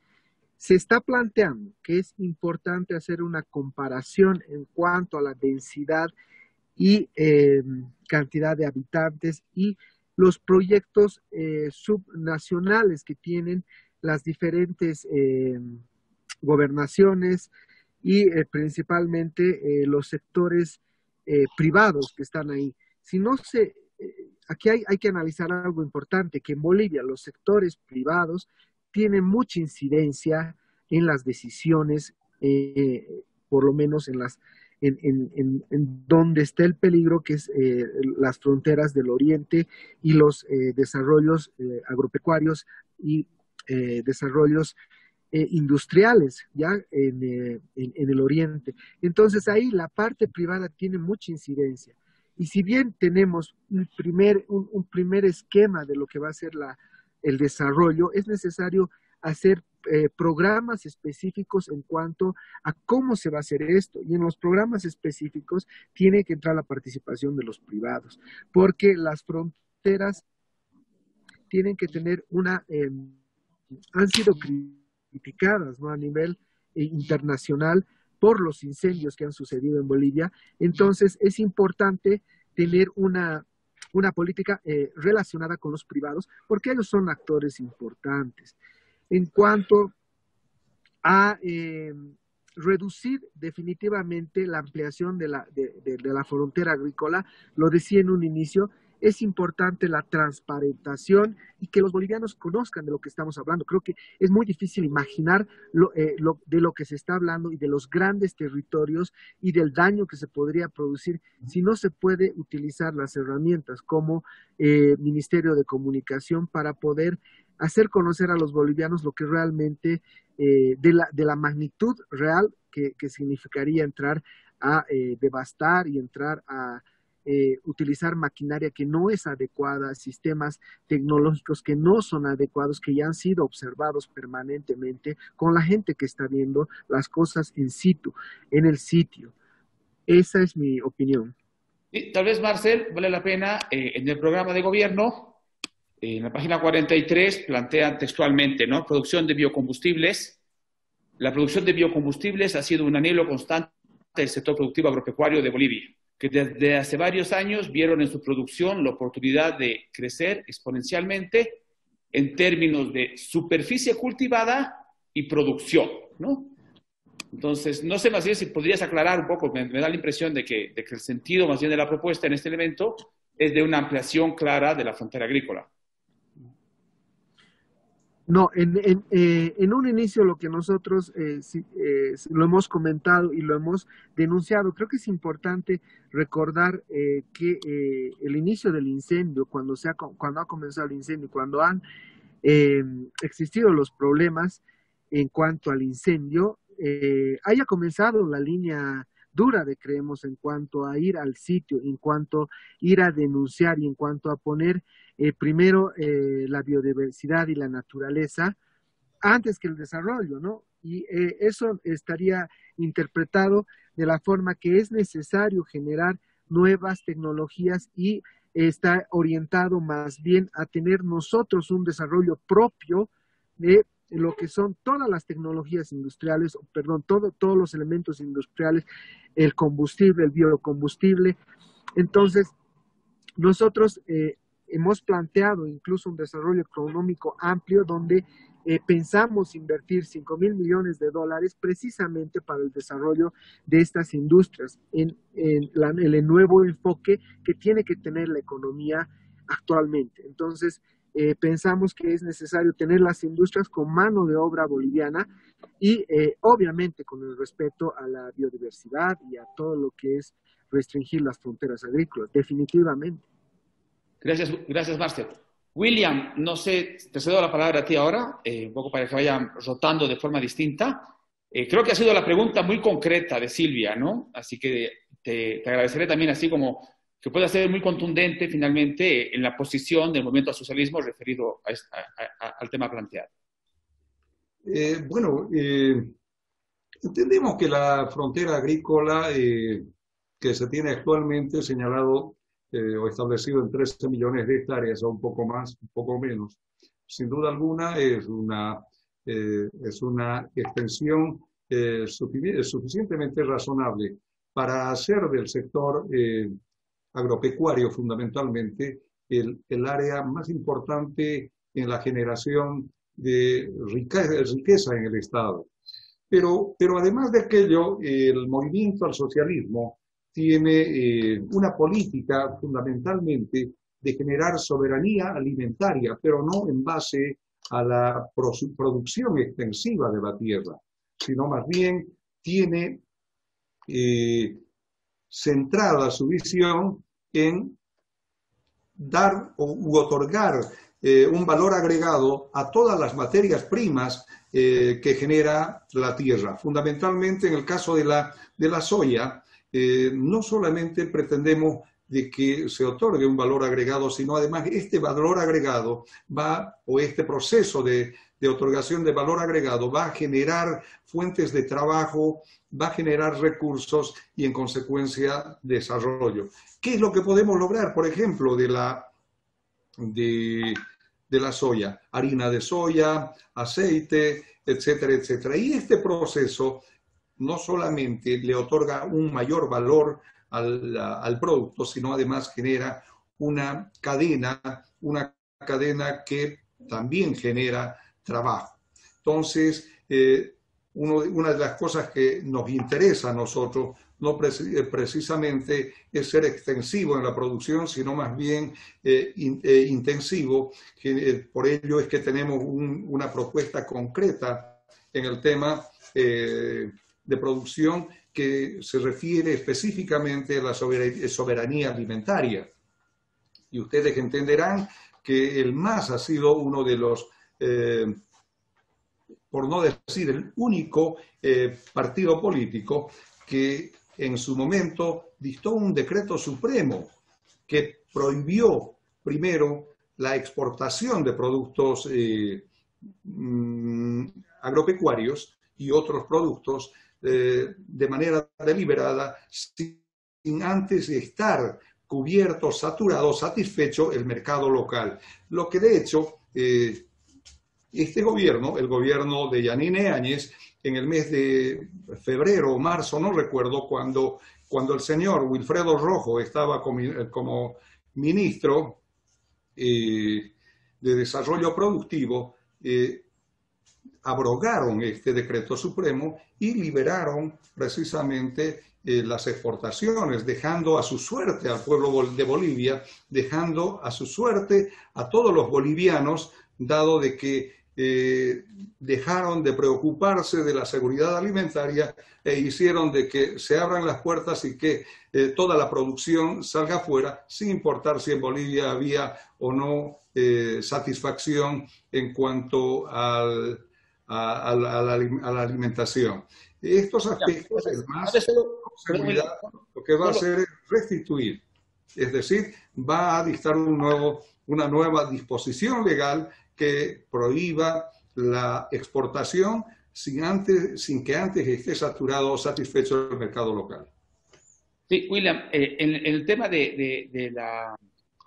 Se está planteando que es importante hacer una comparación en cuanto a la densidad y cantidad de habitantes y los proyectos subnacionales que tienen las diferentes gobernaciones y principalmente los sectores privados que están ahí. Si no se, aquí hay que analizar algo importante, que en Bolivia los sectores privados tienen mucha incidencia en las decisiones, por lo menos en donde está el peligro, que es las fronteras del oriente y los desarrollos agropecuarios y desarrollos industriales ya en el oriente. Entonces ahí la parte privada tiene mucha incidencia. Y si bien tenemos un primer esquema de lo que va a ser el desarrollo, es necesario hacer programas específicos en cuanto a cómo se va a hacer esto. Y en los programas específicos tiene que entrar la participación de los privados, porque las fronteras tienen que tener han sido criticadas, ¿no?, a nivel internacional por los incendios que han sucedido en Bolivia. Entonces es importante tener una política relacionada con los privados, porque ellos son actores importantes. En cuanto a reducir definitivamente la ampliación de la frontera agrícola, lo decía en un inicio, es importante la transparentación y que los bolivianos conozcan de lo que estamos hablando. Creo que es muy difícil imaginar de lo que se está hablando y de los grandes territorios y del daño que se podría producir si no se puede utilizar las herramientas como Ministerio de Comunicación para poder hacer conocer a los bolivianos lo que realmente, de la magnitud real que significaría entrar a devastar y entrar a utilizar maquinaria que no es adecuada, sistemas tecnológicos que no son adecuados, que ya han sido observados permanentemente con la gente que está viendo las cosas in situ, en el sitio. Esa es mi opinión. Sí, tal vez, Marcel, vale la pena, en el programa de gobierno, en la página 43, plantean textualmente, ¿no?, producción de biocombustibles La producción de biocombustibles ha sido un anhelo constante del sector productivo agropecuario de Bolivia, que desde hace varios años vieron en su producción la oportunidad de crecer exponencialmente en términos de superficie cultivada y producción, ¿no? Entonces, no sé más bien si podrías aclarar un poco, me da la impresión de que el sentido más bien de la propuesta en este elemento es de una ampliación clara de la frontera agrícola. No, en un inicio lo que nosotros lo hemos comentado y lo hemos denunciado, creo que es importante recordar que el inicio del incendio, cuando ha comenzado el incendio, cuando han existido los problemas en cuanto al incendio, haya comenzado la línea dura de Creemos en cuanto a ir al sitio, en cuanto a ir a denunciar y en cuanto a poner primero la biodiversidad y la naturaleza antes que el desarrollo, ¿no? Y eso estaría interpretado de la forma que es necesario generar nuevas tecnologías y está orientado más bien a tener nosotros un desarrollo propio de lo que son todas las tecnologías industriales, perdón, todos los elementos industriales, el combustible, el biocombustible. Entonces, nosotros hemos planteado incluso un desarrollo económico amplio donde pensamos invertir $5,000 millones precisamente para el desarrollo de estas industrias, en el nuevo enfoque que tiene que tener la economía actualmente. Entonces, pensamos que es necesario tener las industrias con mano de obra boliviana y obviamente con el respeto a la biodiversidad y a todo lo que es restringir las fronteras agrícolas, definitivamente. Gracias, Marcel. William, no sé, te cedo la palabra a ti ahora, un poco para que vayan rotando de forma distinta. Creo que ha sido la pregunta muy concreta de Silvia, ¿no? Así que te agradeceré también así como que pueda ser muy contundente finalmente en la posición del movimiento al socialismo referido al tema planteado. Entendemos que la frontera agrícola que se tiene actualmente señalado o establecido en 13 millones de hectáreas o un poco más, un poco menos, sin duda alguna es una extensión suficientemente razonable para hacer del sector agropecuario fundamentalmente el área más importante en la generación de riqueza en el Estado. Pero además de aquello, el movimiento al socialismo tiene una política fundamentalmente de generar soberanía alimentaria, pero no en base a la producción extensiva de la tierra, sino más bien tiene centrada su visión en dar u otorgar un valor agregado a todas las materias primas que genera la tierra. Fundamentalmente en el caso de la soya, no solamente pretendemos de que se otorgue un valor agregado, sino además este valor agregado este proceso de otorgación de valor agregado va a generar fuentes de trabajo, va a generar recursos y en consecuencia desarrollo. ¿Qué es lo que podemos lograr, por ejemplo, de la soya? Harina de soya, aceite, etcétera, etcétera. Y este proceso no solamente le otorga un mayor valor al producto, sino además genera una cadena que también genera trabajo. Entonces, una de las cosas que nos interesa a nosotros no precisamente es ser extensivo en la producción, sino más bien intensivo. Por ello es que tenemos una propuesta concreta en el tema de producción que se refiere específicamente a la soberanía alimentaria. Y ustedes entenderán que el MAS ha sido uno de los, por no decir el único partido político que en su momento dictó un decreto supremo que prohibió primero la exportación de productos agropecuarios y otros productos de manera deliberada sin antes estar cubierto, saturado, satisfecho el mercado local. Lo que de hecho este gobierno, el gobierno de Yanine Áñez, en el mes de febrero o marzo, no recuerdo, cuando el señor Wilfredo Rojo estaba como ministro de Desarrollo Productivo, abrogaron este decreto supremo y liberaron precisamente las exportaciones, dejando a su suerte al pueblo de Bolivia, dejando a su suerte a todos los bolivianos, dado de que dejaron de preocuparse de la seguridad alimentaria e hicieron de que se abran las puertas y que toda la producción salga afuera, sin importar si en Bolivia había o no satisfacción en cuanto a la alimentación. Estos aspectos, el más seguridad, lo que va a hacer es restituir, es decir, va a dictar una nueva disposición legal que prohíba la exportación sin que antes esté saturado o satisfecho el mercado local. Sí, William, en el tema de la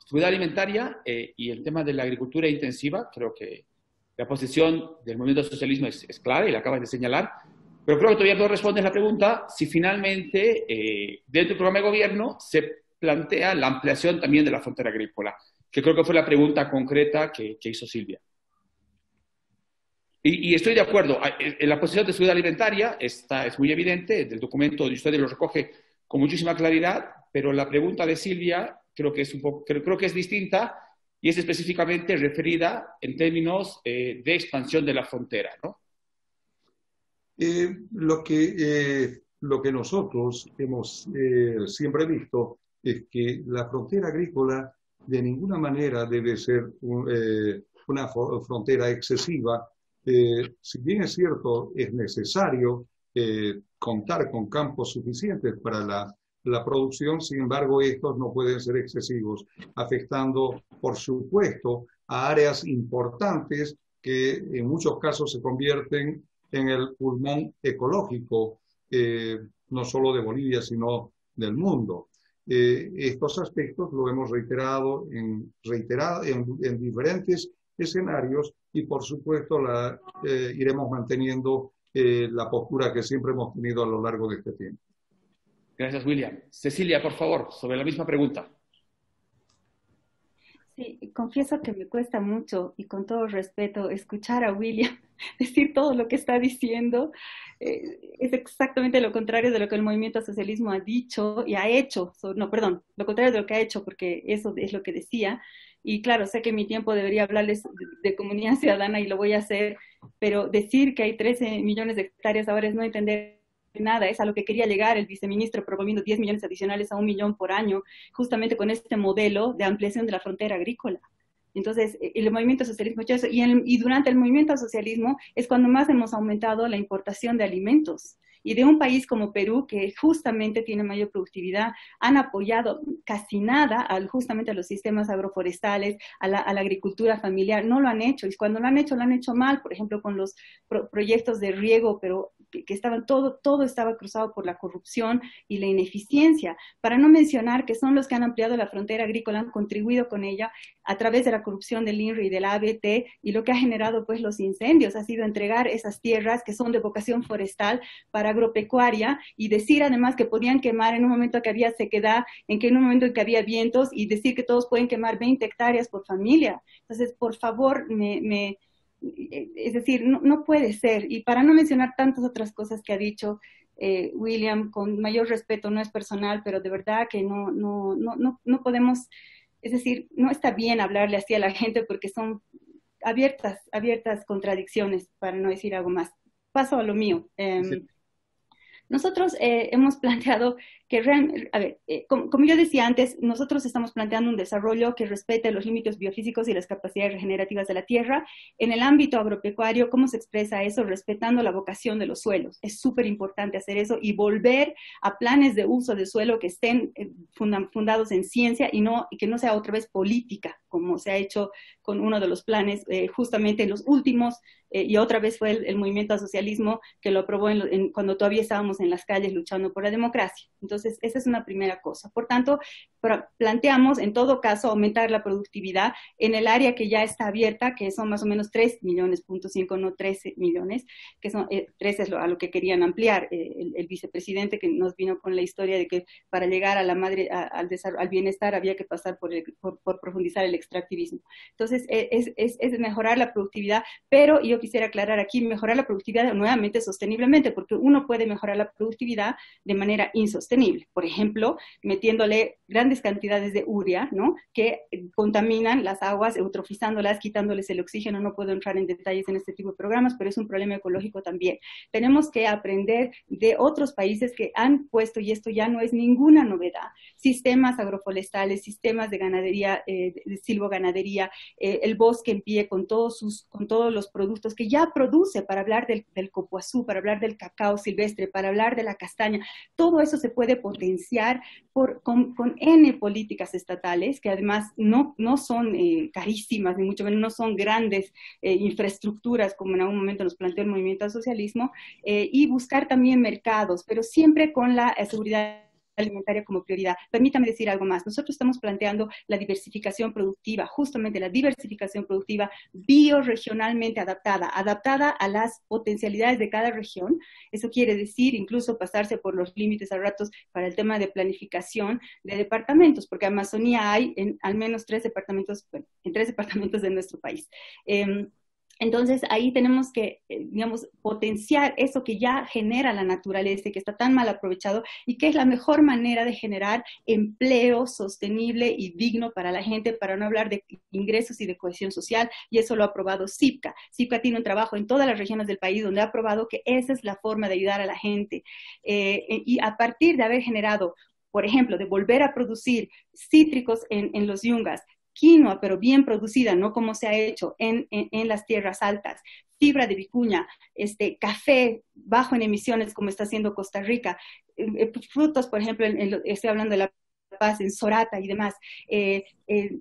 seguridad alimentaria y el tema de la agricultura intensiva, creo que la posición del movimiento del socialismo es clara y la acabas de señalar, pero creo que todavía no respondes la pregunta si finalmente dentro del programa de gobierno se plantea la ampliación también de la frontera agrícola, que creo que fue la pregunta concreta que hizo Silvia. Y estoy de acuerdo, en la posición de seguridad alimentaria es muy evidente, el documento de ustedes lo recoge con muchísima claridad, pero la pregunta de Silvia creo que es distinta y es específicamente referida en términos de expansión de la frontera, ¿no? Lo que nosotros hemos siempre visto es que la frontera agrícola de ninguna manera debe ser una frontera excesiva. Si bien es cierto, es necesario contar con campos suficientes para la producción, sin embargo, estos no pueden ser excesivos, afectando, por supuesto, a áreas importantes que en muchos casos se convierten en el pulmón ecológico, no solo de Bolivia, sino del mundo. Estos aspectos lo hemos reiterado en diferentes escenarios y, por supuesto, iremos manteniendo la postura que siempre hemos tenido a lo largo de este tiempo. Gracias, William. Cecilia, por favor, sobre la misma pregunta. Sí, confieso que me cuesta mucho y con todo respeto escuchar a William decir todo lo que está diciendo. Es exactamente lo contrario de lo que el movimiento socialismo ha dicho y ha hecho. No, perdón, lo contrario de lo que ha hecho, porque eso es lo que decía. Y claro, sé que mi tiempo debería hablarles de comunidad ciudadana y lo voy a hacer, pero decir que hay 13 millones de hectáreas ahora es no entender nada, es a lo que quería llegar el viceministro proponiendo 10 millones adicionales a 1 millón por año, justamente con este modelo de ampliación de la frontera agrícola. Entonces, el movimiento socialismo ha hecho eso, y durante el movimiento socialismo es cuando más hemos aumentado la importación de alimentos. Y de un país como Perú, que justamente tiene mayor productividad, han apoyado casi nada justamente a los sistemas agroforestales, a la agricultura familiar. No lo han hecho, y cuando lo han hecho mal, por ejemplo, con los proyectos de riego, pero que estaban todo estaba cruzado por la corrupción y la ineficiencia, para no mencionar que son los que han ampliado la frontera agrícola, han contribuido con ella a través de la corrupción del INRI y del ABT, y lo que ha generado pues los incendios ha sido entregar esas tierras que son de vocación forestal para agropecuaria, y decir además que podían quemar en un momento que había sequedad, en un momento en que había vientos, y decir que todos pueden quemar 20 hectáreas por familia. Entonces, por favor, es decir, no puede ser. Y para no mencionar tantas otras cosas que ha dicho William, con mayor respeto, no es personal, pero de verdad que no podemos, es decir, no está bien hablarle así a la gente porque son abiertas contradicciones, para no decir algo más. Paso a lo mío. Sí. Nosotros hemos planteado que, como yo decía antes, nosotros estamos planteando un desarrollo que respete los límites biofísicos y las capacidades regenerativas de la tierra. En el ámbito agropecuario, ¿cómo se expresa eso? Respetando la vocación de los suelos. Es súper importante hacer eso y volver a planes de uso de suelo que estén fundados en ciencia y que no sea otra vez política, como se ha hecho con uno de los planes justamente en los últimos, y otra vez fue el movimiento al socialismo que lo aprobó cuando todavía estábamos en las calles luchando por la democracia. Entonces, esa es una primera cosa. Por tanto, planteamos, en todo caso, aumentar la productividad en el área que ya está abierta, que son más o menos 3 millones, punto 5, no 13 millones, que son 13 es a lo que querían ampliar el vicepresidente, que nos vino con la historia de que para llegar a la madre, al bienestar había que pasar por profundizar el extractivismo. Entonces, es mejorar la productividad, pero yo quisiera aclarar aquí, mejorar la productividad nuevamente sosteniblemente, porque uno puede mejorar la productividad de manera insostenible. Por ejemplo, metiéndole grandes cantidades de urea, ¿no? Que contaminan las aguas, eutrofizándolas, quitándoles el oxígeno. No puedo entrar en detalles en este tipo de programas, pero es un problema ecológico también. Tenemos que aprender de otros países que han puesto, y esto ya no es ninguna novedad, sistemas agroforestales, sistemas de ganadería, de silvoganadería, el bosque en pie con todos los productos que ya produce, para hablar del copuazú, para hablar del cacao silvestre, para hablar de la castaña. Todo eso se puede potenciar con N políticas estatales, que además no son carísimas, ni mucho menos no son grandes infraestructuras, como en algún momento nos planteó el movimiento al socialismo, y buscar también mercados, pero siempre con la seguridad alimentaria como prioridad. Permítame decir algo más. Nosotros estamos planteando la diversificación productiva, justamente la diversificación productiva bioregionalmente adaptada a las potencialidades de cada región. Eso quiere decir incluso pasarse por los límites a ratos para el tema de planificación de departamentos, porque Amazonía hay en al menos 3 departamentos, bueno, en 3 departamentos de nuestro país. Entonces, ahí tenemos que, digamos, potenciar eso que ya genera la naturaleza y que está tan mal aprovechado, y que es la mejor manera de generar empleo sostenible y digno para la gente, para no hablar de ingresos y de cohesión social, y eso lo ha aprobado CIPCA. CIPCA tiene un trabajo en todas las regiones del país donde ha probado que esa es la forma de ayudar a la gente. Y a partir de haber generado, por ejemplo, de volver a producir cítricos en los yungas, quinoa, pero bien producida, no como se ha hecho en las tierras altas, fibra de vicuña, café bajo en emisiones como está haciendo Costa Rica, frutos, por ejemplo, estoy hablando de La Paz, en Sorata y demás,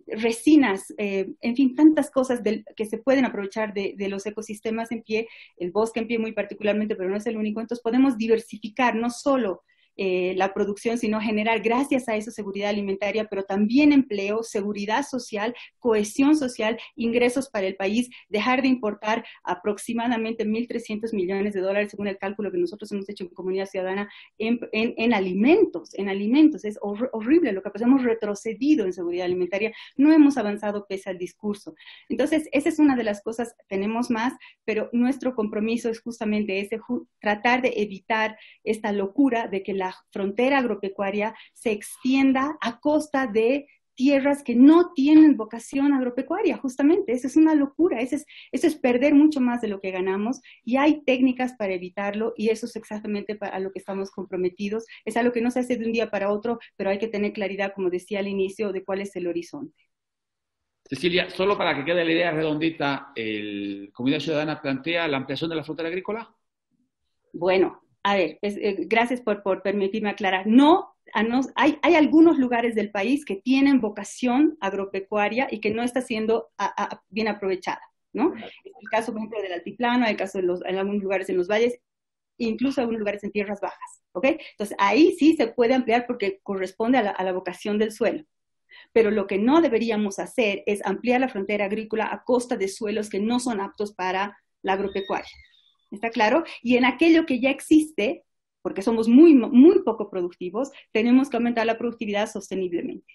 resinas, en fin, tantas cosas que se pueden aprovechar de los ecosistemas en pie, el bosque en pie muy particularmente, pero no es el único. Entonces podemos diversificar no solo la producción, sino generar, gracias a eso, seguridad alimentaria, pero también empleo, seguridad social, cohesión social, ingresos para el país, dejar de importar aproximadamente 1.300 millones de dólares, según el cálculo que nosotros hemos hecho en Comunidad Ciudadana, en alimentos. Es horrible lo que pasa. Hemos retrocedido en seguridad alimentaria, no hemos avanzado pese al discurso. Entonces, esa es una de las cosas. Tenemos más, pero nuestro compromiso es justamente ese, tratar de evitar esta locura de que la frontera agropecuaria se extienda a costa de tierras que no tienen vocación agropecuaria, justamente. Esa es una locura, eso es perder mucho más de lo que ganamos, y hay técnicas para evitarlo, y eso es exactamente a lo que estamos comprometidos. Es algo que no se hace de un día para otro, pero hay que tener claridad, como decía al inicio, de cuál es el horizonte. Cecilia, solo para que quede la idea redondita, Comunidad Ciudadana plantea la ampliación de la frontera agrícola. Bueno, a ver, gracias por permitirme aclarar. Hay algunos lugares del país que tienen vocación agropecuaria y que no está siendo bien aprovechada, ¿no? Es el caso, por ejemplo, del altiplano, hay el caso en algunos lugares en los valles, incluso en algunos lugares en tierras bajas, ¿ok? Entonces, ahí sí se puede ampliar porque corresponde a la vocación del suelo. Pero lo que no deberíamos hacer es ampliar la frontera agrícola a costa de suelos que no son aptos para la agropecuaria. ¿Está claro? Y en aquello que ya existe, porque somos muy, muy poco productivos, tenemos que aumentar la productividad sosteniblemente.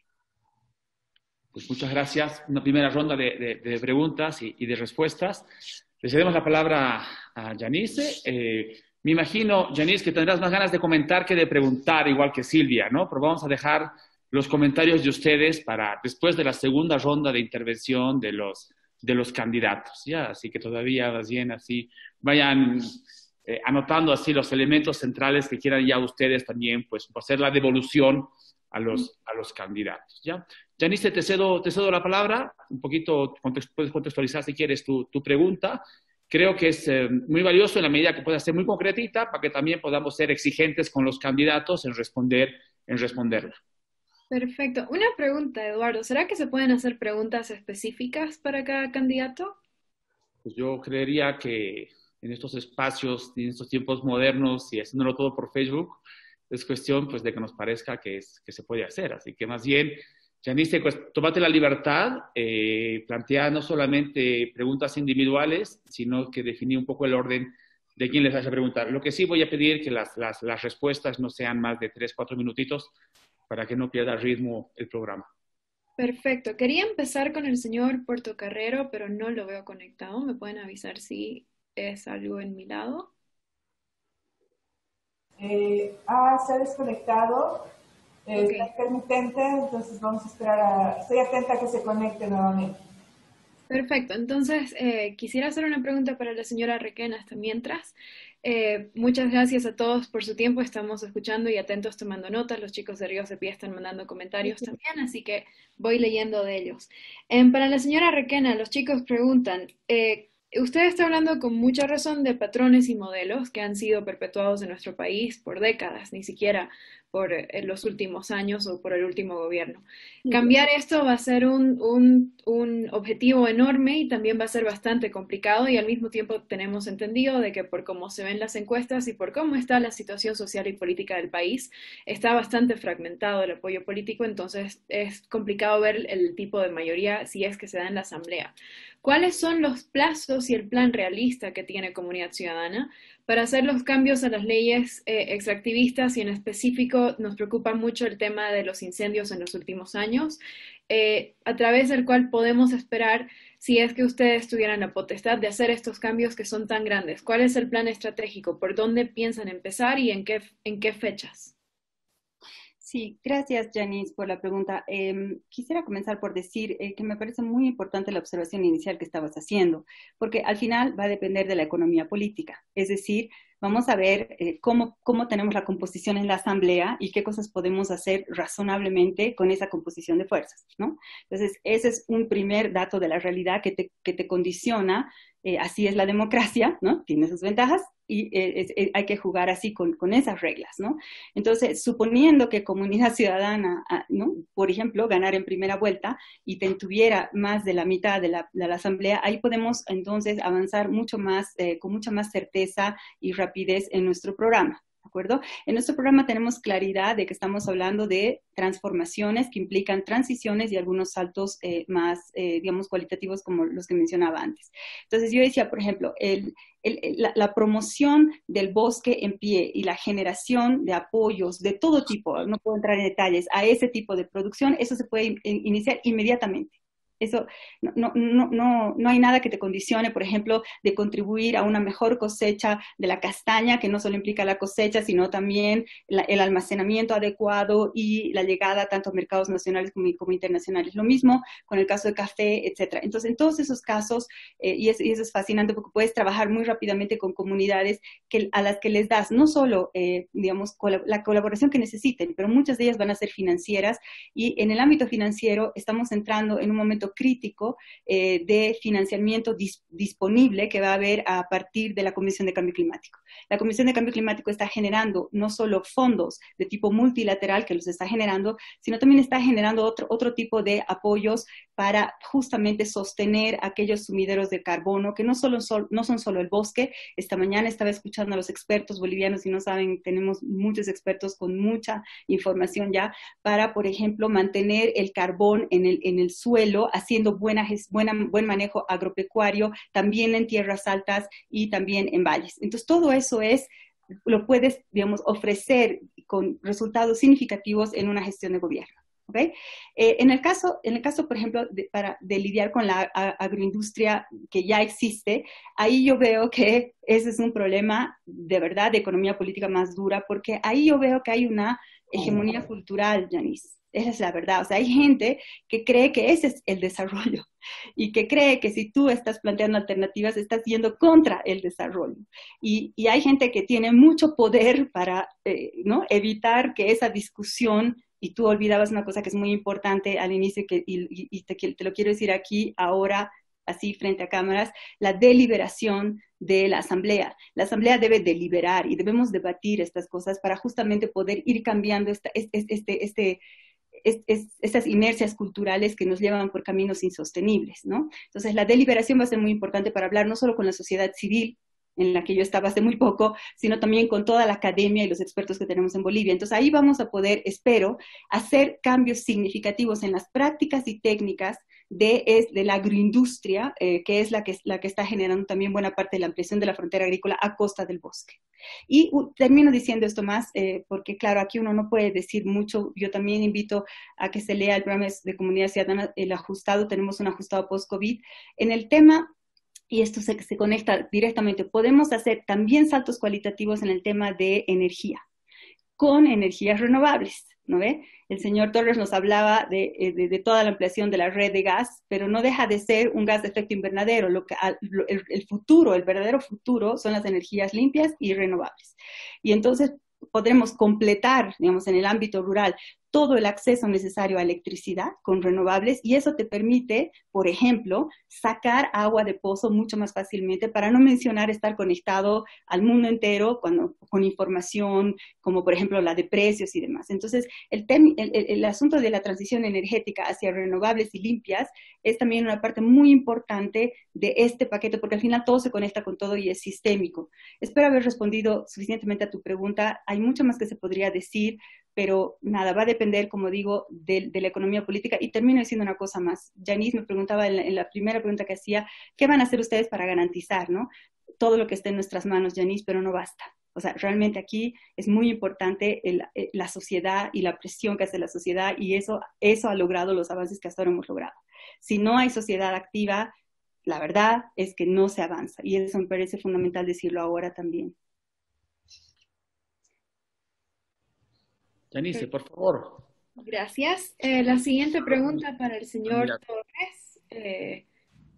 Pues muchas gracias. Una primera ronda de preguntas y de respuestas. Le cedemos la palabra a Janice. Me imagino, Janice, que tendrás más ganas de comentar que de preguntar, igual que Silvia, ¿no? Pero vamos a dejar los comentarios de ustedes para después de la segunda ronda de intervención de los candidatos, ¿ya? Así que todavía más bien así vayan anotando así los elementos centrales que quieran ya ustedes también, pues, hacer la devolución a los candidatos, ¿ya? Janice, te cedo la palabra, un poquito, puedes contextualizar si quieres tu pregunta. Creo que es muy valioso en la medida que pueda ser muy concretita para que también podamos ser exigentes con los candidatos en responderla. Perfecto. Una pregunta, Eduardo. ¿Será que se pueden hacer preguntas específicas para cada candidato? Pues yo creería que en estos espacios, en estos tiempos modernos y haciéndolo todo por Facebook, es cuestión pues de que nos parezca que se puede hacer. Así que más bien, Janice, pues tómate la libertad, plantea no solamente preguntas individuales, sino que definir un poco el orden de quién les vas a preguntar. Lo que sí voy a pedir que las respuestas no sean más de 3, 4 minutitos para que no pierda ritmo el programa. Perfecto. Quería empezar con el señor Portocarrero, pero no lo veo conectado. ¿Me pueden avisar si es algo en mi lado? Se ha desconectado. Okay. Está intermitente, entonces vamos a esperar estoy atenta a que se conecte nuevamente. Perfecto, entonces quisiera hacer una pregunta para la señora Requena hasta mientras. Muchas gracias a todos por su tiempo, estamos escuchando y atentos tomando notas, los chicos de Ríos de Pie están mandando comentarios también, así que voy leyendo de ellos. Para la señora Requena, los chicos preguntan, usted está hablando con mucha razón de patrones y modelos que han sido perpetuados en nuestro país por décadas, ni siquiera por los últimos años o por el último gobierno. Cambiar esto va a ser un objetivo enorme y también va a ser bastante complicado y al mismo tiempo tenemos entendido de que por cómo se ven las encuestas y por cómo está la situación social y política del país, está bastante fragmentado el apoyo político, entonces es complicado ver el tipo de mayoría si es que se da en la asamblea. ¿Cuáles son los plazos y el plan realista que tiene Comunidad Ciudadana para hacer los cambios a las leyes extractivistas y en específico nos preocupa mucho el tema de los incendios en los últimos años, a través del cual podemos esperar si es que ustedes tuvieran la potestad de hacer estos cambios que son tan grandes? ¿Cuál es el plan estratégico? ¿Por dónde piensan empezar y en qué fechas? Sí, gracias Janice por la pregunta. Quisiera comenzar por decir que me parece muy importante la observación inicial que estabas haciendo, porque al final va a depender de la economía política. Es decir, vamos a ver cómo tenemos la composición en la asamblea y qué cosas podemos hacer razonablemente con esa composición de fuerzas, ¿no? Entonces, ese es un primer dato de la realidad que te condiciona. Así es la democracia, ¿no? Tiene sus ventajas y hay que jugar así con esas reglas, ¿no? Entonces, suponiendo que Comunidad Ciudadana, ¿no? Por ejemplo, ganara en primera vuelta y tuviera más de la mitad de la asamblea, ahí podemos entonces avanzar mucho más, con mucha más certeza y rapidez en nuestro programa. ¿De acuerdo? En nuestro programa tenemos claridad de que estamos hablando de transformaciones que implican transiciones y algunos saltos más, digamos, cualitativos como los que mencionaba antes. Entonces yo decía, por ejemplo, la promoción del bosque en pie y la generación de apoyos de todo tipo, no puedo entrar en detalles, a ese tipo de producción, eso se puede iniciar inmediatamente. Eso, no hay nada que te condicione, por ejemplo, de contribuir a una mejor cosecha de la castaña, que no solo implica la cosecha, sino también el almacenamiento adecuado y la llegada tanto a mercados nacionales como internacionales. Lo mismo con el caso de café, etcétera. Entonces, en todos esos casos, y eso es fascinante porque puedes trabajar muy rápidamente con comunidades a las que les das no solo, digamos, la colaboración que necesiten, pero muchas de ellas van a ser financieras y en el ámbito financiero estamos entrando en un momento crítico de financiamiento disponible que va a haber a partir de la Comisión de Cambio Climático. La Comisión de Cambio Climático está generando no solo fondos de tipo multilateral que los está generando, sino también está generando otro tipo de apoyos para justamente sostener aquellos sumideros de carbono que no son solo el bosque. Esta mañana estaba escuchando a los expertos bolivianos y no saben, tenemos muchos expertos con mucha información ya para, por ejemplo, mantener el carbón en el suelo, haciendo buen manejo agropecuario, también en tierras altas y también en valles. Entonces, todo eso lo puedes, digamos, ofrecer con resultados significativos en una gestión de gobierno. ¿Okay? En el caso, por ejemplo, de lidiar con la agroindustria que ya existe, ahí yo veo que ese es un problema de verdad de economía política más dura, porque ahí yo veo que hay una hegemonía cultural, Janice. Esa es la verdad. O sea, hay gente que cree que ese es el desarrollo y que cree que si tú estás planteando alternativas, estás yendo contra el desarrollo. Y hay gente que tiene mucho poder para ¿no? evitar que esa discusión, y tú olvidabas una cosa que es muy importante al inicio y te lo quiero decir aquí, ahora, así frente a cámaras, la deliberación de la asamblea. La asamblea debe deliberar y debemos debatir estas cosas para justamente poder ir cambiando estas inercias culturales que nos llevan por caminos insostenibles, ¿no? Entonces, la deliberación va a ser muy importante para hablar no solo con la sociedad civil, en la que yo estaba hace muy poco, sino también con toda la academia y los expertos que tenemos en Bolivia. Entonces ahí vamos a poder, espero, hacer cambios significativos en las prácticas y técnicas de la agroindustria, que es la que está generando también buena parte de la ampliación de la frontera agrícola a costa del bosque. Y termino diciendo esto más, porque claro, aquí uno no puede decir mucho. Yo también invito a que se lea el programa de Comunidad Ciudadana, el ajustado, tenemos un ajustado post-COVID, en el tema. Y esto se conecta directamente. Podemos hacer también saltos cualitativos en el tema de energía, con energías renovables, ¿no ve? El señor Torres nos hablaba de toda la ampliación de la red de gas, pero no deja de ser un gas de efecto invernadero. El futuro, el verdadero futuro son las energías limpias y renovables. Y entonces podremos completar, digamos, en el ámbito rural, todo el acceso necesario a electricidad con renovables, y eso te permite, por ejemplo, sacar agua de pozo mucho más fácilmente, para no mencionar estar conectado al mundo entero con información, como por ejemplo la de precios y demás. Entonces, el asunto de la transición energética hacia renovables y limpias es también una parte muy importante de este paquete, porque al final todo se conecta con todo y es sistémico. Espero haber respondido suficientemente a tu pregunta. Hay mucho más que se podría decir, pero nada, va a depender, como digo, de la economía política. Y termino diciendo una cosa más. Janice me preguntaba en la primera pregunta que hacía, ¿qué van a hacer ustedes para garantizar, ¿no?, todo lo que esté en nuestras manos, Janice? Pero no basta. O sea, realmente aquí es muy importante la sociedad y la presión que hace la sociedad, y eso ha logrado los avances que hasta ahora hemos logrado. Si no hay sociedad activa, la verdad es que no se avanza, y eso me parece fundamental decirlo ahora también. Janice, por favor. Gracias. La siguiente pregunta para el señor Torres,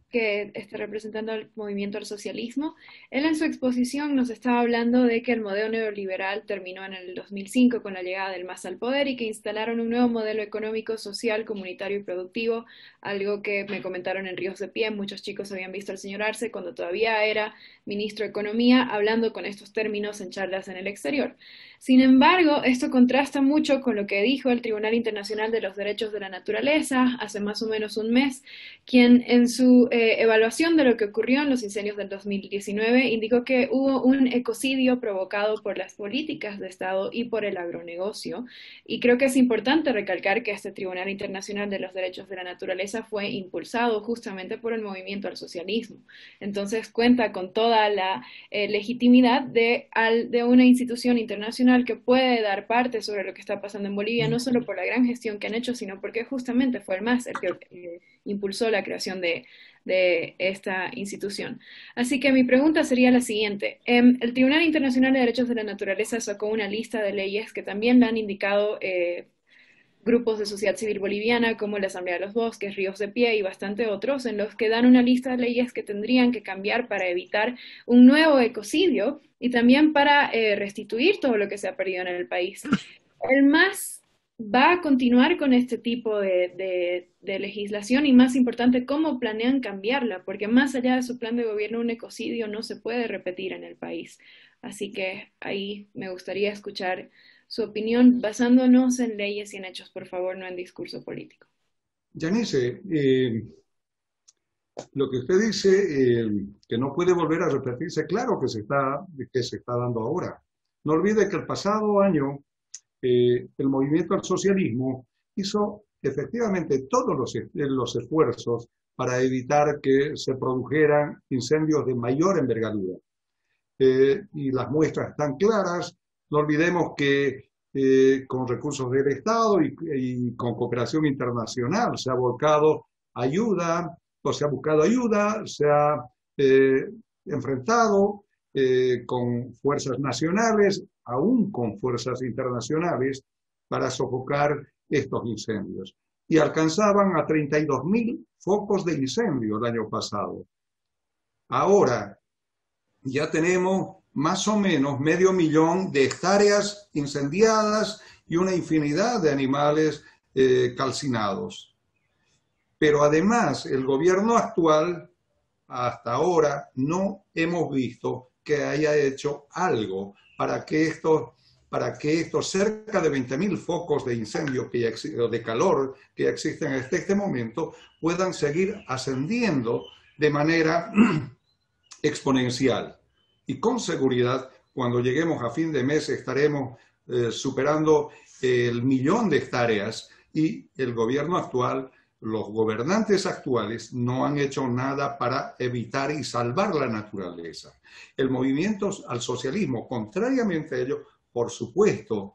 que está representando al movimiento al socialismo. Él en su exposición nos estaba hablando de que el modelo neoliberal terminó en el 2005 con la llegada del MAS al poder, y que instalaron un nuevo modelo económico, social, comunitario y productivo, algo que me comentaron en Ríos de Pie. Muchos chicos habían visto al señor Arce cuando todavía era ministro de Economía hablando con estos términos en charlas en el exterior. Sin embargo, esto contrasta mucho con lo que dijo el Tribunal Internacional de los Derechos de la Naturaleza hace más o menos un mes, quien en su evaluación de lo que ocurrió en los incendios del 2019 indicó que hubo un ecocidio provocado por las políticas de Estado y por el agronegocio. Y creo que es importante recalcar que este Tribunal Internacional de los Derechos de la Naturaleza fue impulsado justamente por el movimiento al socialismo. Entonces cuenta con toda la legitimidad de una institución internacional que puede dar parte sobre lo que está pasando en Bolivia, no solo por la gran gestión que han hecho, sino porque justamente fue el MAS el que impulsó la creación de esta institución. Así que mi pregunta sería la siguiente. El Tribunal Internacional de Derechos de la Naturaleza sacó una lista de leyes que también la han indicado grupos de sociedad civil boliviana, como la Asamblea de los Bosques, Ríos de Pie y bastante otros, en los que dan una lista de leyes que tendrían que cambiar para evitar un nuevo ecocidio y también para restituir todo lo que se ha perdido en el país. ¿El MAS va a continuar con este tipo de legislación? Y más importante, ¿cómo planean cambiarla? Porque más allá de su plan de gobierno, un ecocidio no se puede repetir en el país. Así que ahí me gustaría escuchar su opinión, basándonos en leyes y en hechos, por favor, no en discurso político. Janice, lo que usted dice, que no puede volver a repetirse, claro que se está dando ahora. No olvide que el pasado año el movimiento al socialismo hizo efectivamente todos los esfuerzos para evitar que se produjeran incendios de mayor envergadura. Y las muestras están claras. No olvidemos que con recursos del Estado y con cooperación internacional se ha volcado ayuda, o se ha buscado ayuda, se ha enfrentado con fuerzas nacionales, aún con fuerzas internacionales, para sofocar estos incendios. Y alcanzaban a 32.000 focos de incendio el año pasado. Ahora ya tenemos más o menos 500.000 de hectáreas incendiadas y una infinidad de animales calcinados. Pero además, el gobierno actual, hasta ahora, no hemos visto que haya hecho algo para que estos cerca de 20.000 focos de incendio o de calor que existen hasta este momento puedan seguir ascendiendo de manera exponencial. Y con seguridad, cuando lleguemos a fin de mes, estaremos superando el 1.000.000 de hectáreas y el gobierno actual, los gobernantes actuales no han hecho nada para evitar y salvar la naturaleza. El movimiento al socialismo, contrariamente a ello, por supuesto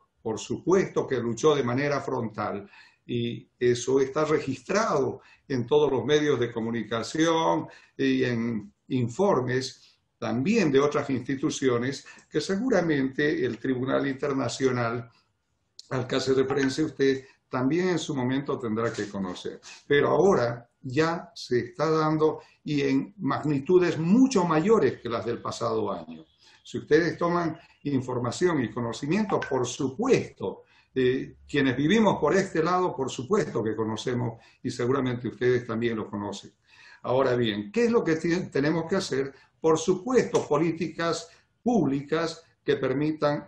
que luchó de manera frontal, y eso está registrado en todos los medios de comunicación y en informes también de otras instituciones que seguramente el Tribunal Internacional al que hace referencia usted también en su momento tendrá que conocer. Pero ahora ya se está dando y en magnitudes mucho mayores que las del pasado año. Si ustedes toman información y conocimiento, por supuesto, quienes vivimos por este lado, por supuesto que conocemos y seguramente ustedes también lo conocen. Ahora bien, ¿qué es lo que tenemos que hacer? Por supuesto, políticas públicas que permitan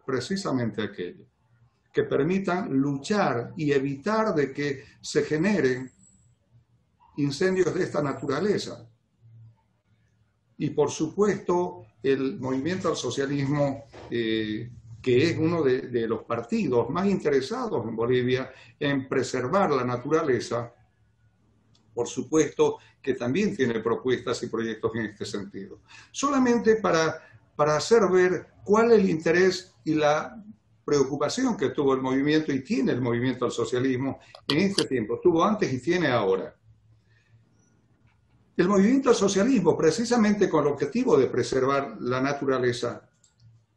precisamente aquello, que permitan luchar y evitar de que se generen incendios de esta naturaleza. Y por supuesto, el movimiento al socialismo, que es uno de los partidos más interesados en Bolivia en preservar la naturaleza, por supuesto que también tiene propuestas y proyectos en este sentido. Solamente para hacer ver cuál es el interés y la preocupación que tuvo el movimiento y tiene el movimiento al socialismo en este tiempo, tuvo antes y tiene ahora. El movimiento al socialismo, precisamente con el objetivo de preservar la naturaleza,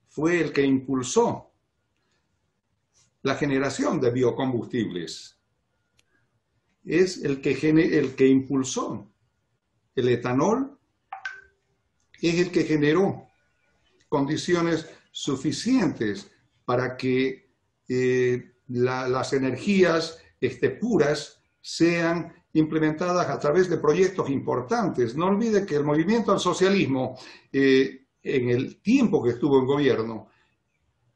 fue el que impulsó la generación de biocombustibles. Es el que impulsó el etanol, es el que generó condiciones suficientes para que las energías puras sean implementadas a través de proyectos importantes. No olvide que el movimiento al socialismo, en el tiempo que estuvo en gobierno,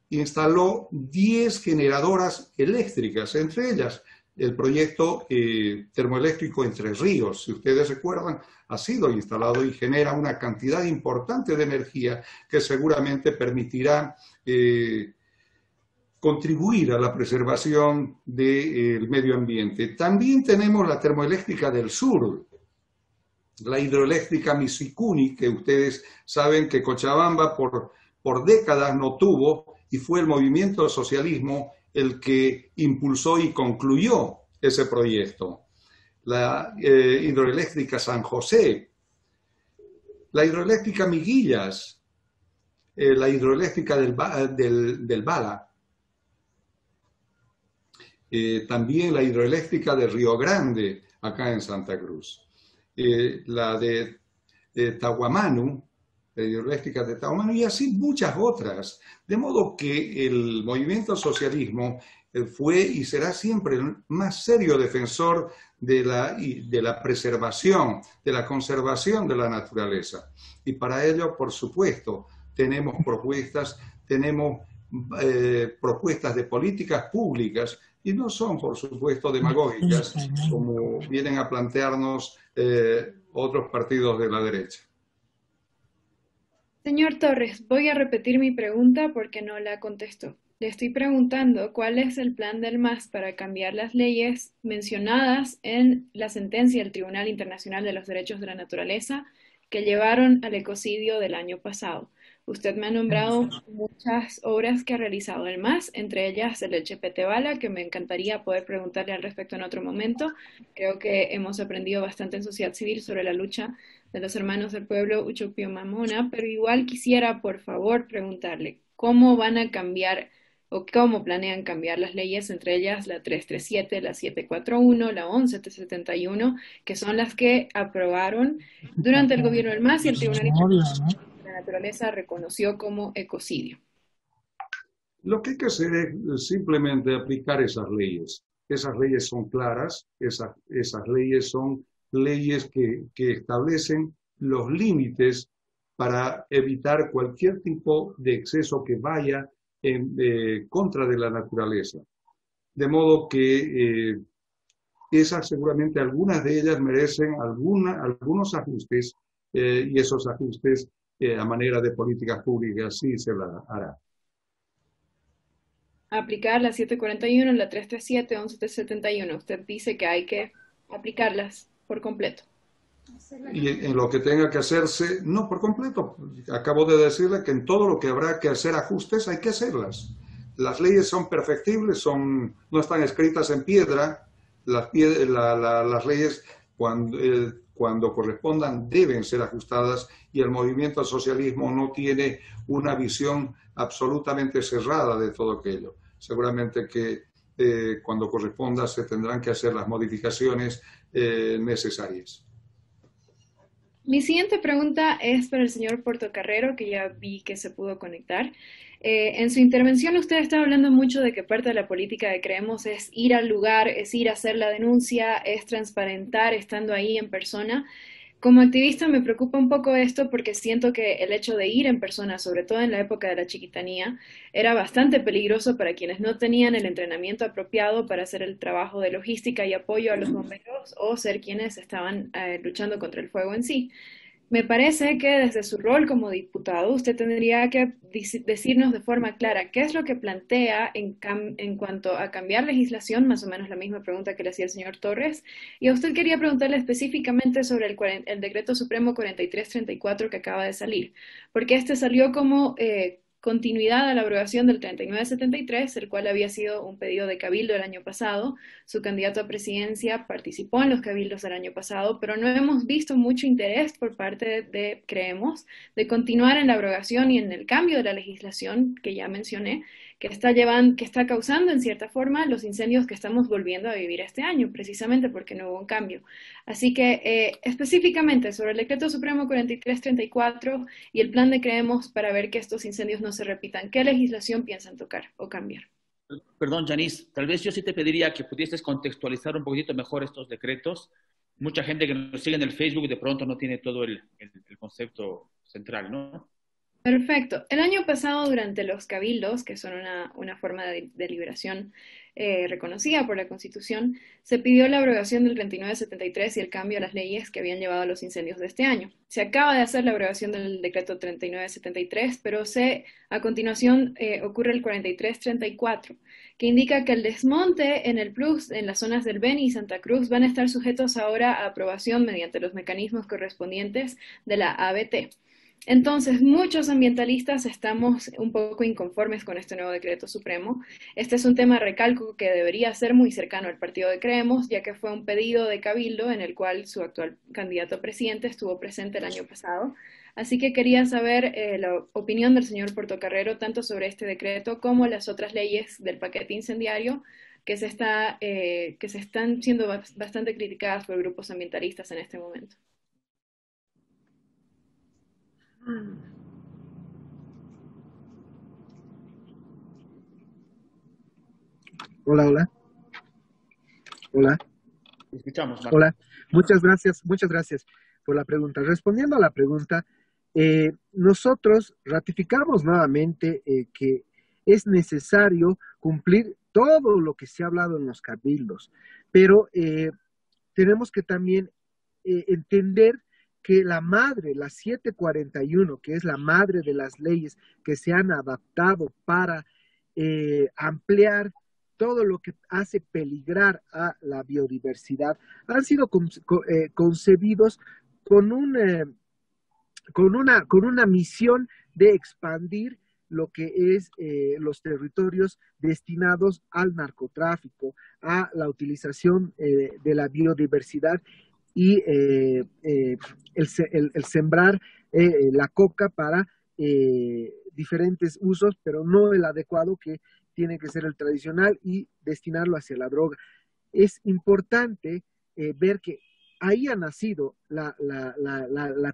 instaló 10 generadoras eléctricas, entre ellas el proyecto termoeléctrico Entre Ríos. Si ustedes recuerdan, ha sido instalado y genera una cantidad importante de energía que seguramente permitirá contribuir a la preservación del medio ambiente. También tenemos la termoeléctrica del sur, la hidroeléctrica Misicuni, que ustedes saben que Cochabamba por décadas no tuvo, y fue el movimiento del socialismo el que impulsó y concluyó ese proyecto. La hidroeléctrica San José, la hidroeléctrica Miguillas, la hidroeléctrica del Bala, también la hidroeléctrica de Río Grande, acá en Santa Cruz, la de Tahuamanu, la hidroeléctrica de Tahuamanu, y así muchas otras. De modo que el movimiento socialismo fue y será siempre el más serio defensor de la preservación, de la conservación de la naturaleza. Y para ello, por supuesto, tenemos propuestas de políticas públicas, y no son, por supuesto, demagógicas, como vienen a plantearnos otros partidos de la derecha. Señor Torres, voy a repetir mi pregunta porque no la contestó. Le estoy preguntando cuál es el plan del MAS para cambiar las leyes mencionadas en la sentencia del Tribunal Internacional de los Derechos de la Naturaleza que llevaron al ecocidio del año pasado. Usted me ha nombrado muchas obras que ha realizado el MAS, entre ellas el HPT Bala, que me encantaría poder preguntarle al respecto en otro momento. Creo que hemos aprendido bastante en sociedad civil sobre la lucha de los hermanos del pueblo Uchupio Mamona, pero igual quisiera, por favor, preguntarle cómo van a cambiar o cómo planean cambiar las leyes, entre ellas la 337, la 741, la 11771, que son las que aprobaron durante el gobierno del MAS y el Tribunal Internacional de la Naturaleza reconoció como ecocidio. Lo que hay que hacer es simplemente aplicar esas leyes. Esas leyes son claras, esas leyes son leyes que establecen los límites para evitar cualquier tipo de exceso que vaya en contra de la naturaleza. De modo que esas seguramente algunas de ellas merecen algunos ajustes y esos ajustes a manera de políticas públicas, sí se la hará. Aplicar la 741, la 337, 1171. Usted dice que hay que aplicarlas por completo. Y en lo que tenga que hacerse, no por completo. Acabo de decirle que en todo lo que habrá que hacer ajustes hay que hacerlas. Las leyes son perfectibles, no están escritas en piedra. Las leyes, cuando correspondan, deben ser ajustadas, y el movimiento al socialismo no tiene una visión absolutamente cerrada de todo aquello. Seguramente que cuando corresponda se tendrán que hacer las modificaciones necesarias. Mi siguiente pregunta es para el señor Portocarrero, que ya vi que se pudo conectar. En su intervención usted está hablando mucho de que parte de la política de Creemos es ir al lugar, es ir a hacer la denuncia, es transparentar estando ahí en persona. Como activista me preocupa un poco esto porque siento que el hecho de ir en persona, sobre todo en la época de la chiquitanía, era bastante peligroso para quienes no tenían el entrenamiento apropiado para hacer el trabajo de logística y apoyo a los bomberos o ser quienes estaban luchando contra el fuego en sí. Me parece que desde su rol como diputado usted tendría que decirnos de forma clara qué es lo que plantea en cuanto a cambiar legislación, más o menos la misma pregunta que le hacía el señor Torres. Y a usted quería preguntarle específicamente sobre el Decreto Supremo 4334 que acaba de salir, porque este salió como continuidad a la abrogación del 3973, el cual había sido un pedido de Cabildo el año pasado. Su candidato a presidencia participó en los cabildos del año pasado, pero no hemos visto mucho interés por parte de Creemos de continuar en la abrogación y en el cambio de la legislación que ya mencioné, que está causando en cierta forma los incendios que estamos volviendo a vivir este año, precisamente porque no hubo un cambio. Así que específicamente sobre el Decreto Supremo 4334 y el plan de Creemos para ver que estos incendios no se repitan, ¿qué legislación piensan tocar o cambiar? Perdón, Janice, tal vez yo sí te pediría que pudieses contextualizar un poquito mejor estos decretos. Mucha gente que nos sigue en el Facebook de pronto no tiene todo el concepto central, ¿no? Perfecto. El año pasado, durante los cabildos, que son una forma de deliberación reconocida por la Constitución, se pidió la abrogación del 3973 y el cambio a las leyes que habían llevado a los incendios de este año. Se acaba de hacer la abrogación del decreto 3973, pero a continuación ocurre el 4334, que indica que el desmonte en el Plus, en las zonas del Beni y Santa Cruz, van a estar sujetos ahora a aprobación mediante los mecanismos correspondientes de la ABT. Entonces, muchos ambientalistas estamos un poco inconformes con este nuevo decreto supremo. Este es un tema, recalco, que debería ser muy cercano al partido de Creemos, ya que fue un pedido de Cabildo en el cual su actual candidato a presidente estuvo presente el año pasado. Así que quería saber la opinión del señor Portocarrero tanto sobre este decreto como las otras leyes del paquete incendiario que se están siendo bastante criticadas por grupos ambientalistas en este momento. Hola, hola. Hola. Escuchamos, Marco. Hola. Muchas gracias por la pregunta. Respondiendo a la pregunta, nosotros ratificamos nuevamente que es necesario cumplir todo lo que se ha hablado en los cabildos, pero tenemos que también entender que la 741, que es la madre de las leyes que se han adaptado para ampliar todo lo que hace peligrar a la biodiversidad, han sido concebidos con una misión de expandir lo que es los territorios destinados al narcotráfico, a la utilización de la biodiversidad y el sembrar la coca para diferentes usos, pero no el adecuado, que tiene que ser el tradicional, y destinarlo hacia la droga. Es importante ver que ahí ha nacido la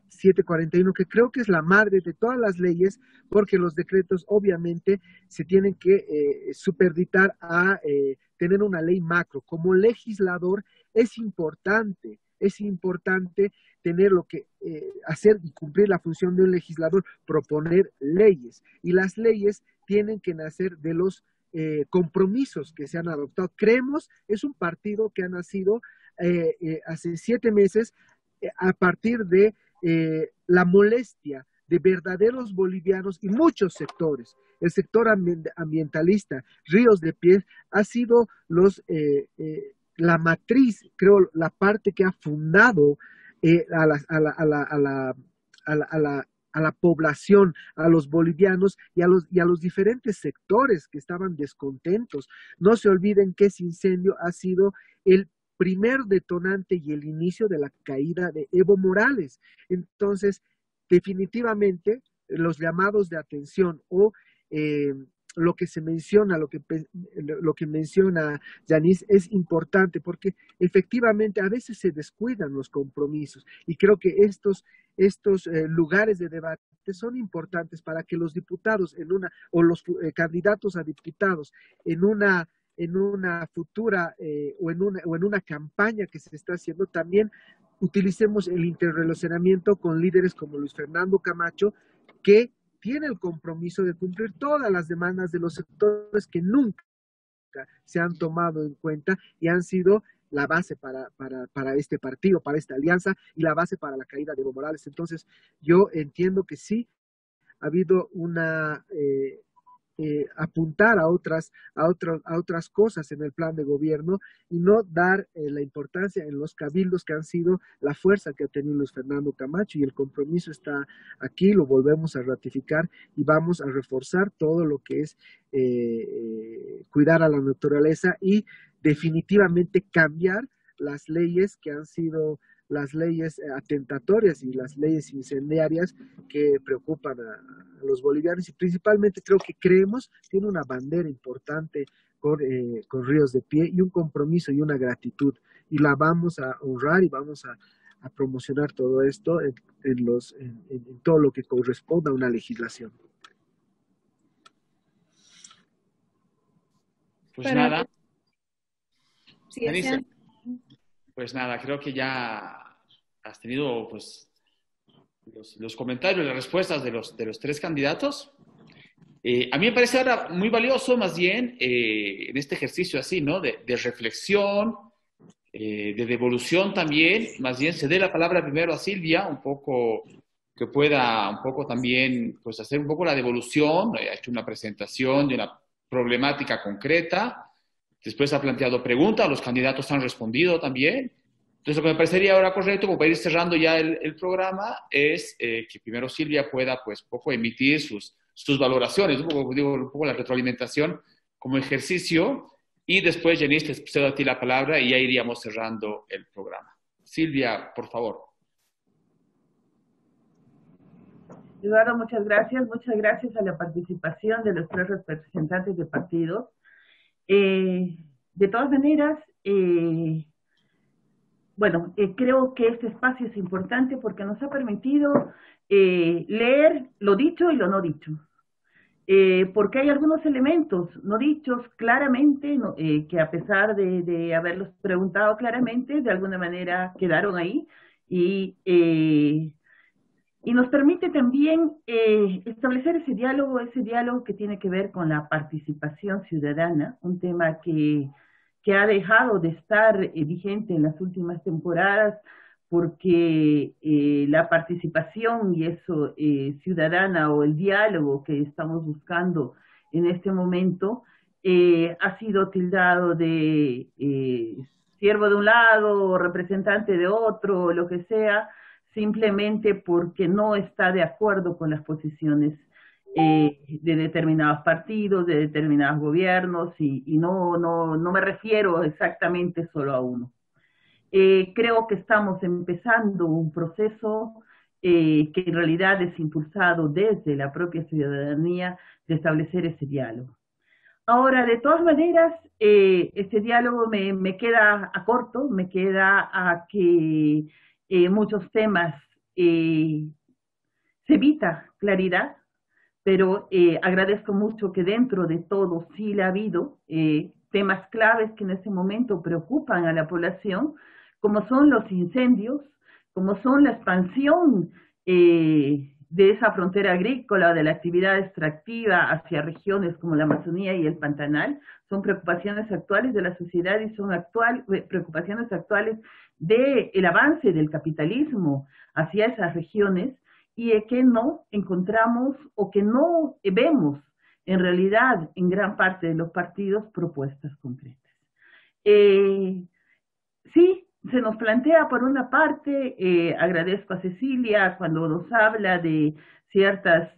741, que creo que es la madre de todas las leyes, porque los decretos obviamente se tienen que superditar a tener una ley macro. Como legislador es importante tener lo que hacer y cumplir la función de un legislador, proponer leyes, y las leyes tienen que nacer de los compromisos que se han adoptado. Creemos es un partido que ha nacido hace 7 meses a partir de la molestia de verdaderos bolivianos y muchos sectores. El sector ambientalista, Ríos de Pie, ha sido la matriz, creo, la parte que ha fundado a la población, a los bolivianos y a los diferentes sectores que estaban descontentos. No se olviden que ese incendio ha sido el primer detonante y el inicio de la caída de Evo Morales. Entonces, definitivamente, los llamados de atención o lo que se menciona, lo que menciona Yanis es importante porque efectivamente a veces se descuidan los compromisos y creo que estos lugares de debate son importantes para que los diputados o los candidatos a diputados en una futura o en una campaña que se está haciendo también utilicemos el interrelacionamiento con líderes como Luis Fernando Camacho, que tiene el compromiso de cumplir todas las demandas de los sectores que nunca se han tomado en cuenta y han sido la base para este partido, para esta alianza y la base para la caída de Evo Morales. Entonces, yo entiendo que sí ha habido apuntar a otras cosas en el plan de gobierno y no dar la importancia en los cabildos que han sido la fuerza que ha tenido Luis Fernando Camacho, y el compromiso está aquí, lo volvemos a ratificar y vamos a reforzar todo lo que es cuidar a la naturaleza y definitivamente cambiar las leyes que han sido las leyes atentatorias y las leyes incendiarias que preocupan a los bolivianos, y principalmente creo que Creemos tiene una bandera importante con Ríos de Pie y un compromiso y una gratitud, y la vamos a honrar y vamos a promocionar todo esto en todo lo que corresponda a una legislación. Pues nada. Sí, pues nada, creo que ya has tenido pues los comentarios, las respuestas de los tres candidatos. A mí me parece ahora muy valioso, más bien, en este ejercicio así, ¿no? De reflexión, de devolución también, más bien se dé la palabra primero a Silvia, un poco, que pueda un poco también, pues hacer un poco la devolución, ha hecho una presentación de una problemática concreta. Después ha planteado preguntas, los candidatos han respondido también. Entonces, lo que me parecería ahora correcto, como para ir cerrando ya el programa, es que primero Silvia pueda, pues, poco emitir sus valoraciones, un poco la retroalimentación como ejercicio, y después, Yanis, te cedo a ti la palabra y ya iríamos cerrando el programa. Silvia, por favor. Eduardo, muchas gracias. Muchas gracias a la participación de los tres representantes de partidos. De todas maneras, creo que este espacio es importante porque nos ha permitido leer lo dicho y lo no dicho. Porque hay algunos elementos no dichos claramente, que a pesar de haberlos preguntado claramente, de alguna manera quedaron ahí, y nos permite también establecer ese diálogo que tiene que ver con la participación ciudadana, un tema que ha dejado de estar vigente en las últimas temporadas, porque la participación y eso ciudadana o el diálogo que estamos buscando en este momento ha sido tildado de siervo de un lado, representante de otro, lo que sea, simplemente porque no está de acuerdo con las posiciones de determinados partidos, de determinados gobiernos, y no me refiero exactamente solo a uno. Creo que estamos empezando un proceso que en realidad es impulsado desde la propia ciudadanía de establecer ese diálogo. Ahora, de todas maneras, este diálogo me queda a corto, me queda a que muchos temas se evita claridad, pero agradezco mucho que dentro de todo sí la ha habido temas claves que en este momento preocupan a la población, como son los incendios, como son la expansión de esa frontera agrícola, de la actividad extractiva hacia regiones como la Amazonía y el Pantanal. Son preocupaciones actuales de la sociedad y son preocupaciones actuales del avance del capitalismo hacia esas regiones, y que no encontramos o que no vemos en realidad en gran parte de los partidos propuestas concretas. Sí, se nos plantea por una parte, agradezco a Cecilia cuando nos habla de ciertas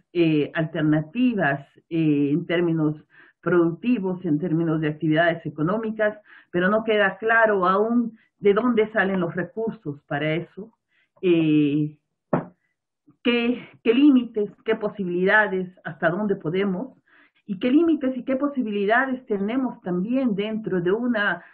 alternativas en términos productivos, en términos de actividades económicas, pero no queda claro aún de dónde salen los recursos para eso, qué límites, qué posibilidades, hasta dónde podemos, y qué límites y qué posibilidades tenemos también dentro de una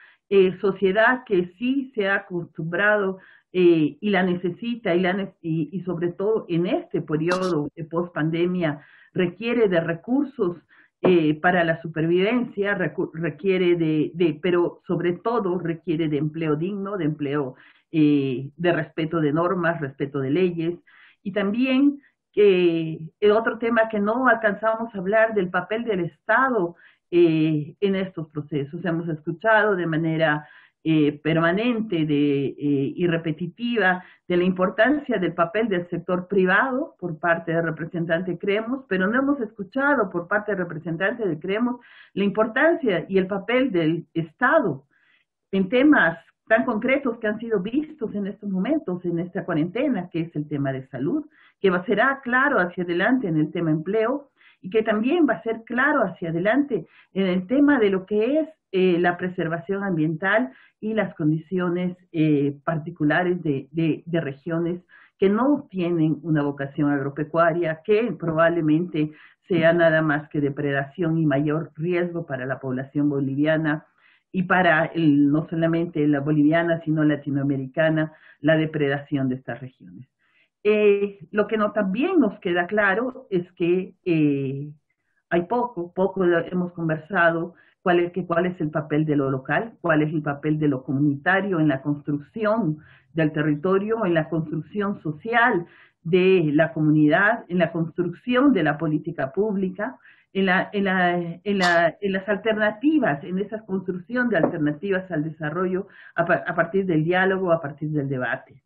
sociedad que sí se ha acostumbrado y la necesita y sobre todo en este periodo de post-pandemia requiere de recursos para la supervivencia, requiere pero sobre todo requiere de empleo digno, de empleo de respeto de normas, respeto de leyes, y también el otro tema que no alcanzamos a hablar del papel del Estado en estos procesos. Hemos escuchado de manera permanente y repetitiva de la importancia del papel del sector privado por parte del representante Creemos, pero no hemos escuchado por parte del representante de Creemos la importancia y el papel del Estado en temas tan concretos que han sido vistos en estos momentos, en esta cuarentena, que es el tema de salud, que será claro hacia adelante en el tema empleo, y que también va a ser claro hacia adelante en el tema de lo que es la preservación ambiental y las condiciones particulares de regiones que no tienen una vocación agropecuaria, que probablemente sea nada más que depredación y mayor riesgo para la población boliviana, y para no solamente la boliviana, sino latinoamericana, la depredación de estas regiones. Lo que también nos queda claro es que hay poco hemos conversado cuál es el papel de lo local, cuál es el papel de lo comunitario en la construcción del territorio, en la construcción social de la comunidad, en la construcción de la política pública, en las alternativas, en esa construcción de alternativas al desarrollo a partir del diálogo, a partir del debate.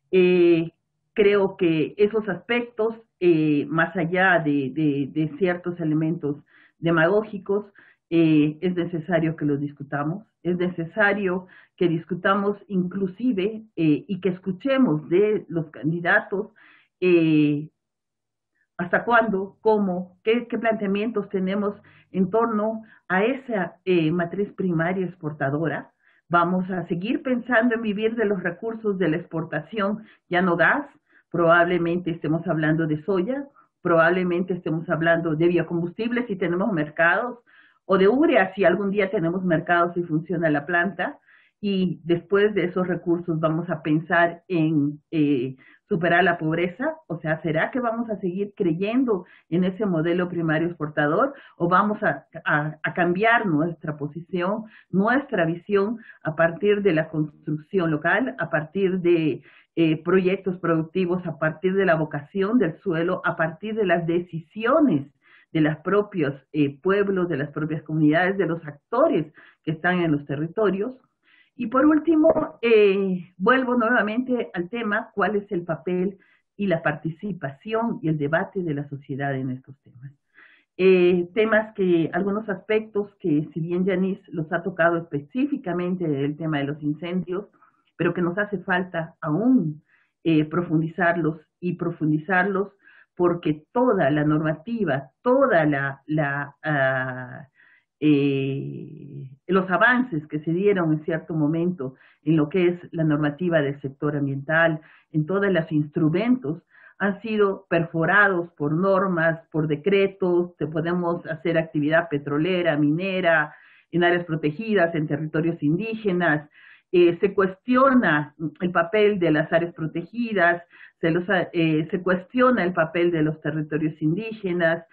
Creo que esos aspectos, más allá de ciertos elementos demagógicos, es necesario que los discutamos, es necesario que discutamos inclusive y que escuchemos de los candidatos hasta cuándo, cómo, qué planteamientos tenemos en torno a esa matriz primaria exportadora. Vamos a seguir pensando en vivir de los recursos de la exportación, ya no gas, probablemente estemos hablando de soya, probablemente estemos hablando de biocombustibles si tenemos mercados, o de urea si algún día tenemos mercados y funciona la planta, y después de esos recursos vamos a pensar en superar la pobreza. O sea, ¿será que vamos a seguir creyendo en ese modelo primario exportador o vamos a cambiar nuestra posición, nuestra visión a partir de la construcción local, a partir de proyectos productivos, a partir de la vocación del suelo, a partir de las decisiones de los propios pueblos, de las propias comunidades, de los actores que están en los territorios? Y por último, vuelvo nuevamente al tema, ¿cuál es el papel y la participación y el debate de la sociedad en estos temas? Temas que, algunos aspectos que si bien Yanis los ha tocado específicamente del tema de los incendios, pero que nos hace falta aún profundizarlos porque toda la normativa, los avances que se dieron en cierto momento en lo que es la normativa del sector ambiental, en todos los instrumentos, han sido perforados por normas, por decretos. Podemos hacer actividad petrolera, minera, en áreas protegidas, en territorios indígenas. Se cuestiona el papel de las áreas protegidas, se cuestiona el papel de los territorios indígenas,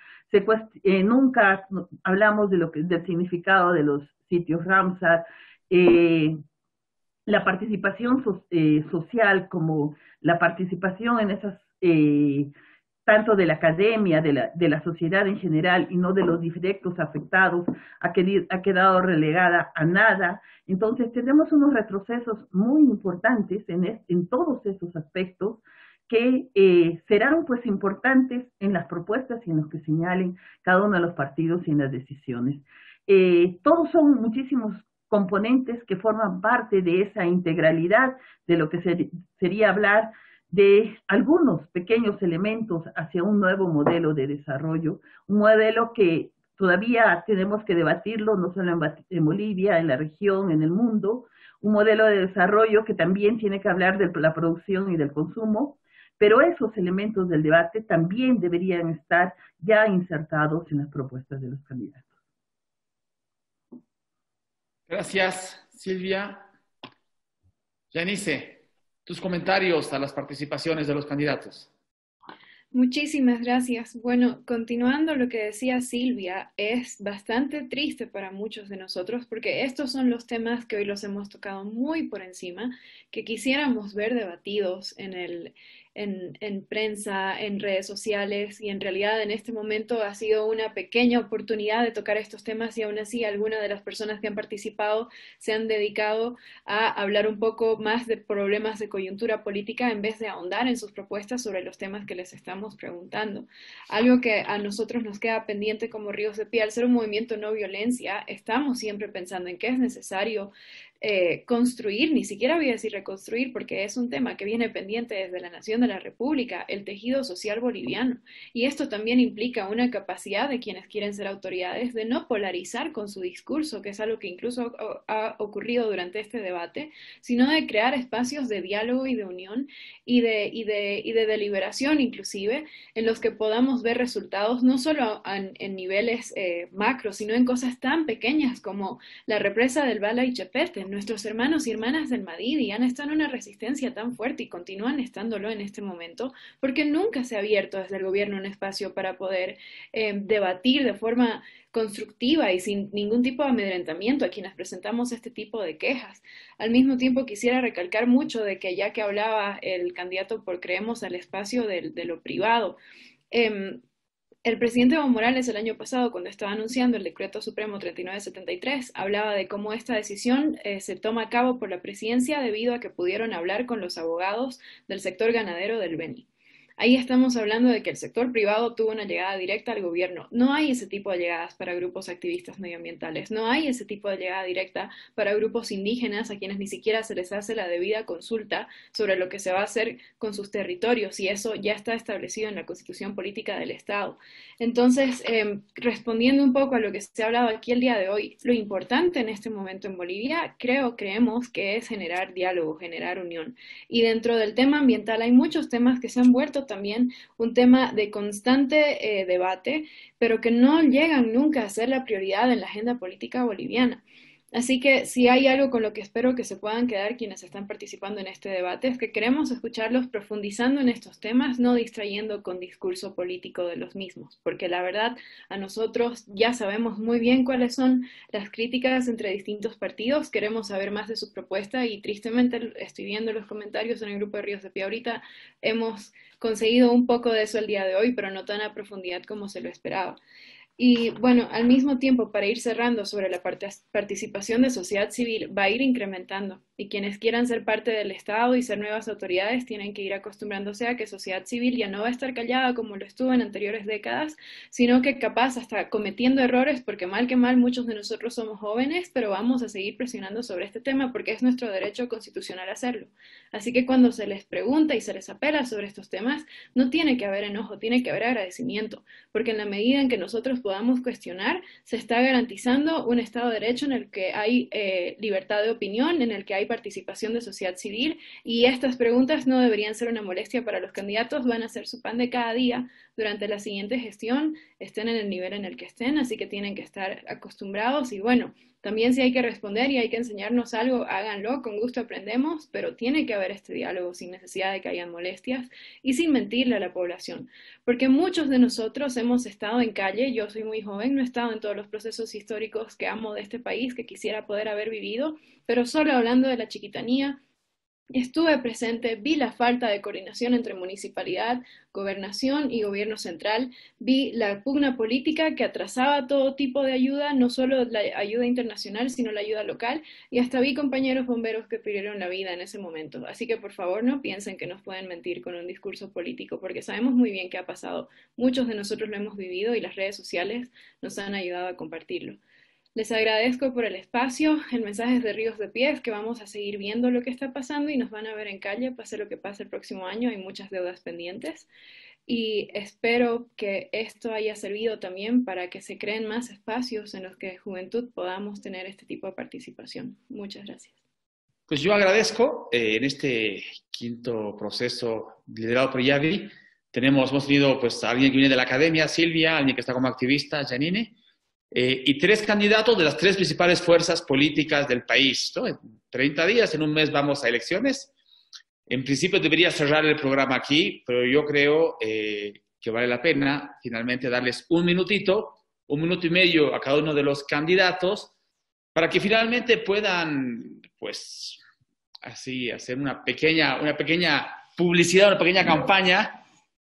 nunca hablamos del significado de los sitios Ramsar, la participación social como la participación en esas, tanto de la academia, de la sociedad en general y no de los directos afectados, ha quedado relegada a nada. Entonces tenemos unos retrocesos muy importantes en todos esos aspectos que serán pues importantes en las propuestas y en los que señalen cada uno de los partidos y en las decisiones. Todos son muchísimos componentes que forman parte de esa integralidad de lo que sería hablar de algunos pequeños elementos hacia un nuevo modelo de desarrollo, un modelo que todavía tenemos que debatirlo, no solo en Bolivia, en la región, en el mundo, un modelo de desarrollo que también tiene que hablar de la producción y del consumo, pero esos elementos del debate también deberían estar ya insertados en las propuestas de los candidatos. Gracias, Silvia. Yanice, tus comentarios a las participaciones de los candidatos. Muchísimas gracias. Bueno, continuando lo que decía Silvia, es bastante triste para muchos de nosotros porque estos son los temas que hoy los hemos tocado muy por encima, que quisiéramos ver debatidos en prensa, en redes sociales, y en realidad en este momento ha sido una pequeña oportunidad de tocar estos temas y aún así algunas de las personas que han participado se han dedicado a hablar un poco más de problemas de coyuntura política en vez de ahondar en sus propuestas sobre los temas que les estamos preguntando. Algo que a nosotros nos queda pendiente como Ríos de Pie, al ser un movimiento no violencia, estamos siempre pensando en que es necesario construir, ni siquiera voy a decir reconstruir, porque es un tema que viene pendiente desde la nación de la República, el tejido social boliviano. Y esto también implica una capacidad de quienes quieren ser autoridades de no polarizar con su discurso, que es algo que incluso ha ocurrido durante este debate, sino de crear espacios de diálogo y de unión y de deliberación inclusive, en los que podamos ver resultados no solo en niveles macro, sino en cosas tan pequeñas como la represa del Bala y Chepete. Nuestros hermanos y hermanas del Madidi han estado en una resistencia tan fuerte y continúan estándolo en este momento porque nunca se ha abierto desde el gobierno un espacio para poder debatir de forma constructiva y sin ningún tipo de amedrentamiento a quienes presentamos este tipo de quejas. Al mismo tiempo quisiera recalcar mucho de que ya que hablaba el candidato por Creemos al espacio de lo privado, el presidente Evo Morales el año pasado, cuando estaba anunciando el Decreto Supremo 3973, hablaba de cómo esta decisión se toma a cabo por la presidencia debido a que pudieron hablar con los abogados del sector ganadero del Beni. Ahí estamos hablando de que el sector privado tuvo una llegada directa al gobierno. No hay ese tipo de llegadas para grupos activistas medioambientales. No hay ese tipo de llegada directa para grupos indígenas a quienes ni siquiera se les hace la debida consulta sobre lo que se va a hacer con sus territorios, y eso ya está establecido en la Constitución Política del Estado. Entonces, respondiendo un poco a lo que se ha hablado aquí el día de hoy, lo importante en este momento en Bolivia, creemos que es generar diálogo, generar unión. Y dentro del tema ambiental hay muchos temas que se han vuelto también un tema de constante debate, pero que no llegan nunca a ser la prioridad en la agenda política boliviana. Así que si hay algo con lo que espero que se puedan quedar quienes están participando en este debate, es que queremos escucharlos profundizando en estos temas, no distrayendo con discurso político de los mismos, porque la verdad a nosotros ya sabemos muy bien cuáles son las críticas entre distintos partidos, queremos saber más de su propuesta y tristemente estoy viendo los comentarios en el grupo de Ríos de Pie ahorita, hemos conseguido un poco de eso el día de hoy, pero no tan a profundidad como se lo esperaba. Y bueno, al mismo tiempo, para ir cerrando sobre la participación de sociedad civil, va a ir incrementando. Y quienes quieran ser parte del Estado y ser nuevas autoridades tienen que ir acostumbrándose a que sociedad civil ya no va a estar callada como lo estuvo en anteriores décadas, sino que capaz hasta cometiendo errores, porque mal que mal muchos de nosotros somos jóvenes, pero vamos a seguir presionando sobre este tema porque es nuestro derecho constitucional hacerlo. Así que cuando se les pregunta y se les apela sobre estos temas, no tiene que haber enojo, tiene que haber agradecimiento, porque en la medida en que nosotros podamos cuestionar, se está garantizando un Estado de Derecho en el que hay libertad de opinión, en el que hay participación de sociedad civil, y estas preguntas no deberían ser una molestia para los candidatos, van a ser su pan de cada día durante la siguiente gestión, estén en el nivel en el que estén, así que tienen que estar acostumbrados. Y bueno, también si hay que responder y hay que enseñarnos algo, háganlo, con gusto aprendemos, pero tiene que haber este diálogo sin necesidad de que hayan molestias y sin mentirle a la población, porque muchos de nosotros hemos estado en calle, yo soy muy joven, no he estado en todos los procesos históricos que amo de este país, que quisiera poder haber vivido, pero solo hablando de la chiquitanía, Estuve presente, vi la falta de coordinación entre municipalidad, gobernación y gobierno central, vi la pugna política que atrasaba todo tipo de ayuda, no solo la ayuda internacional, sino la ayuda local, y hasta vi compañeros bomberos que perdieron la vida en ese momento. Así que por favor no piensen que nos pueden mentir con un discurso político, porque sabemos muy bien qué ha pasado. Muchos de nosotros lo hemos vivido y las redes sociales nos han ayudado a compartirlo. Les agradezco por el espacio, el mensaje es de Ríos de Pie, que vamos a seguir viendo lo que está pasando y nos van a ver en calle, pase lo que pase el próximo año, hay muchas deudas pendientes y espero que esto haya servido también para que se creen más espacios en los que juventud podamos tener este tipo de participación. Muchas gracias. Pues yo agradezco en este quinto proceso liderado por Yavi. Hemos tenido pues a alguien que viene de la academia, Silvia, alguien que está como activista, Janine, y 3 candidatos de las 3 principales fuerzas políticas del país, ¿no? En 30 días, en un mes vamos a elecciones. En principio debería cerrar el programa aquí, pero yo creo que vale la pena finalmente darles un minutito, 1 minuto y medio a cada uno de los candidatos para que finalmente puedan, pues, así, hacer una pequeña publicidad, una pequeña campaña.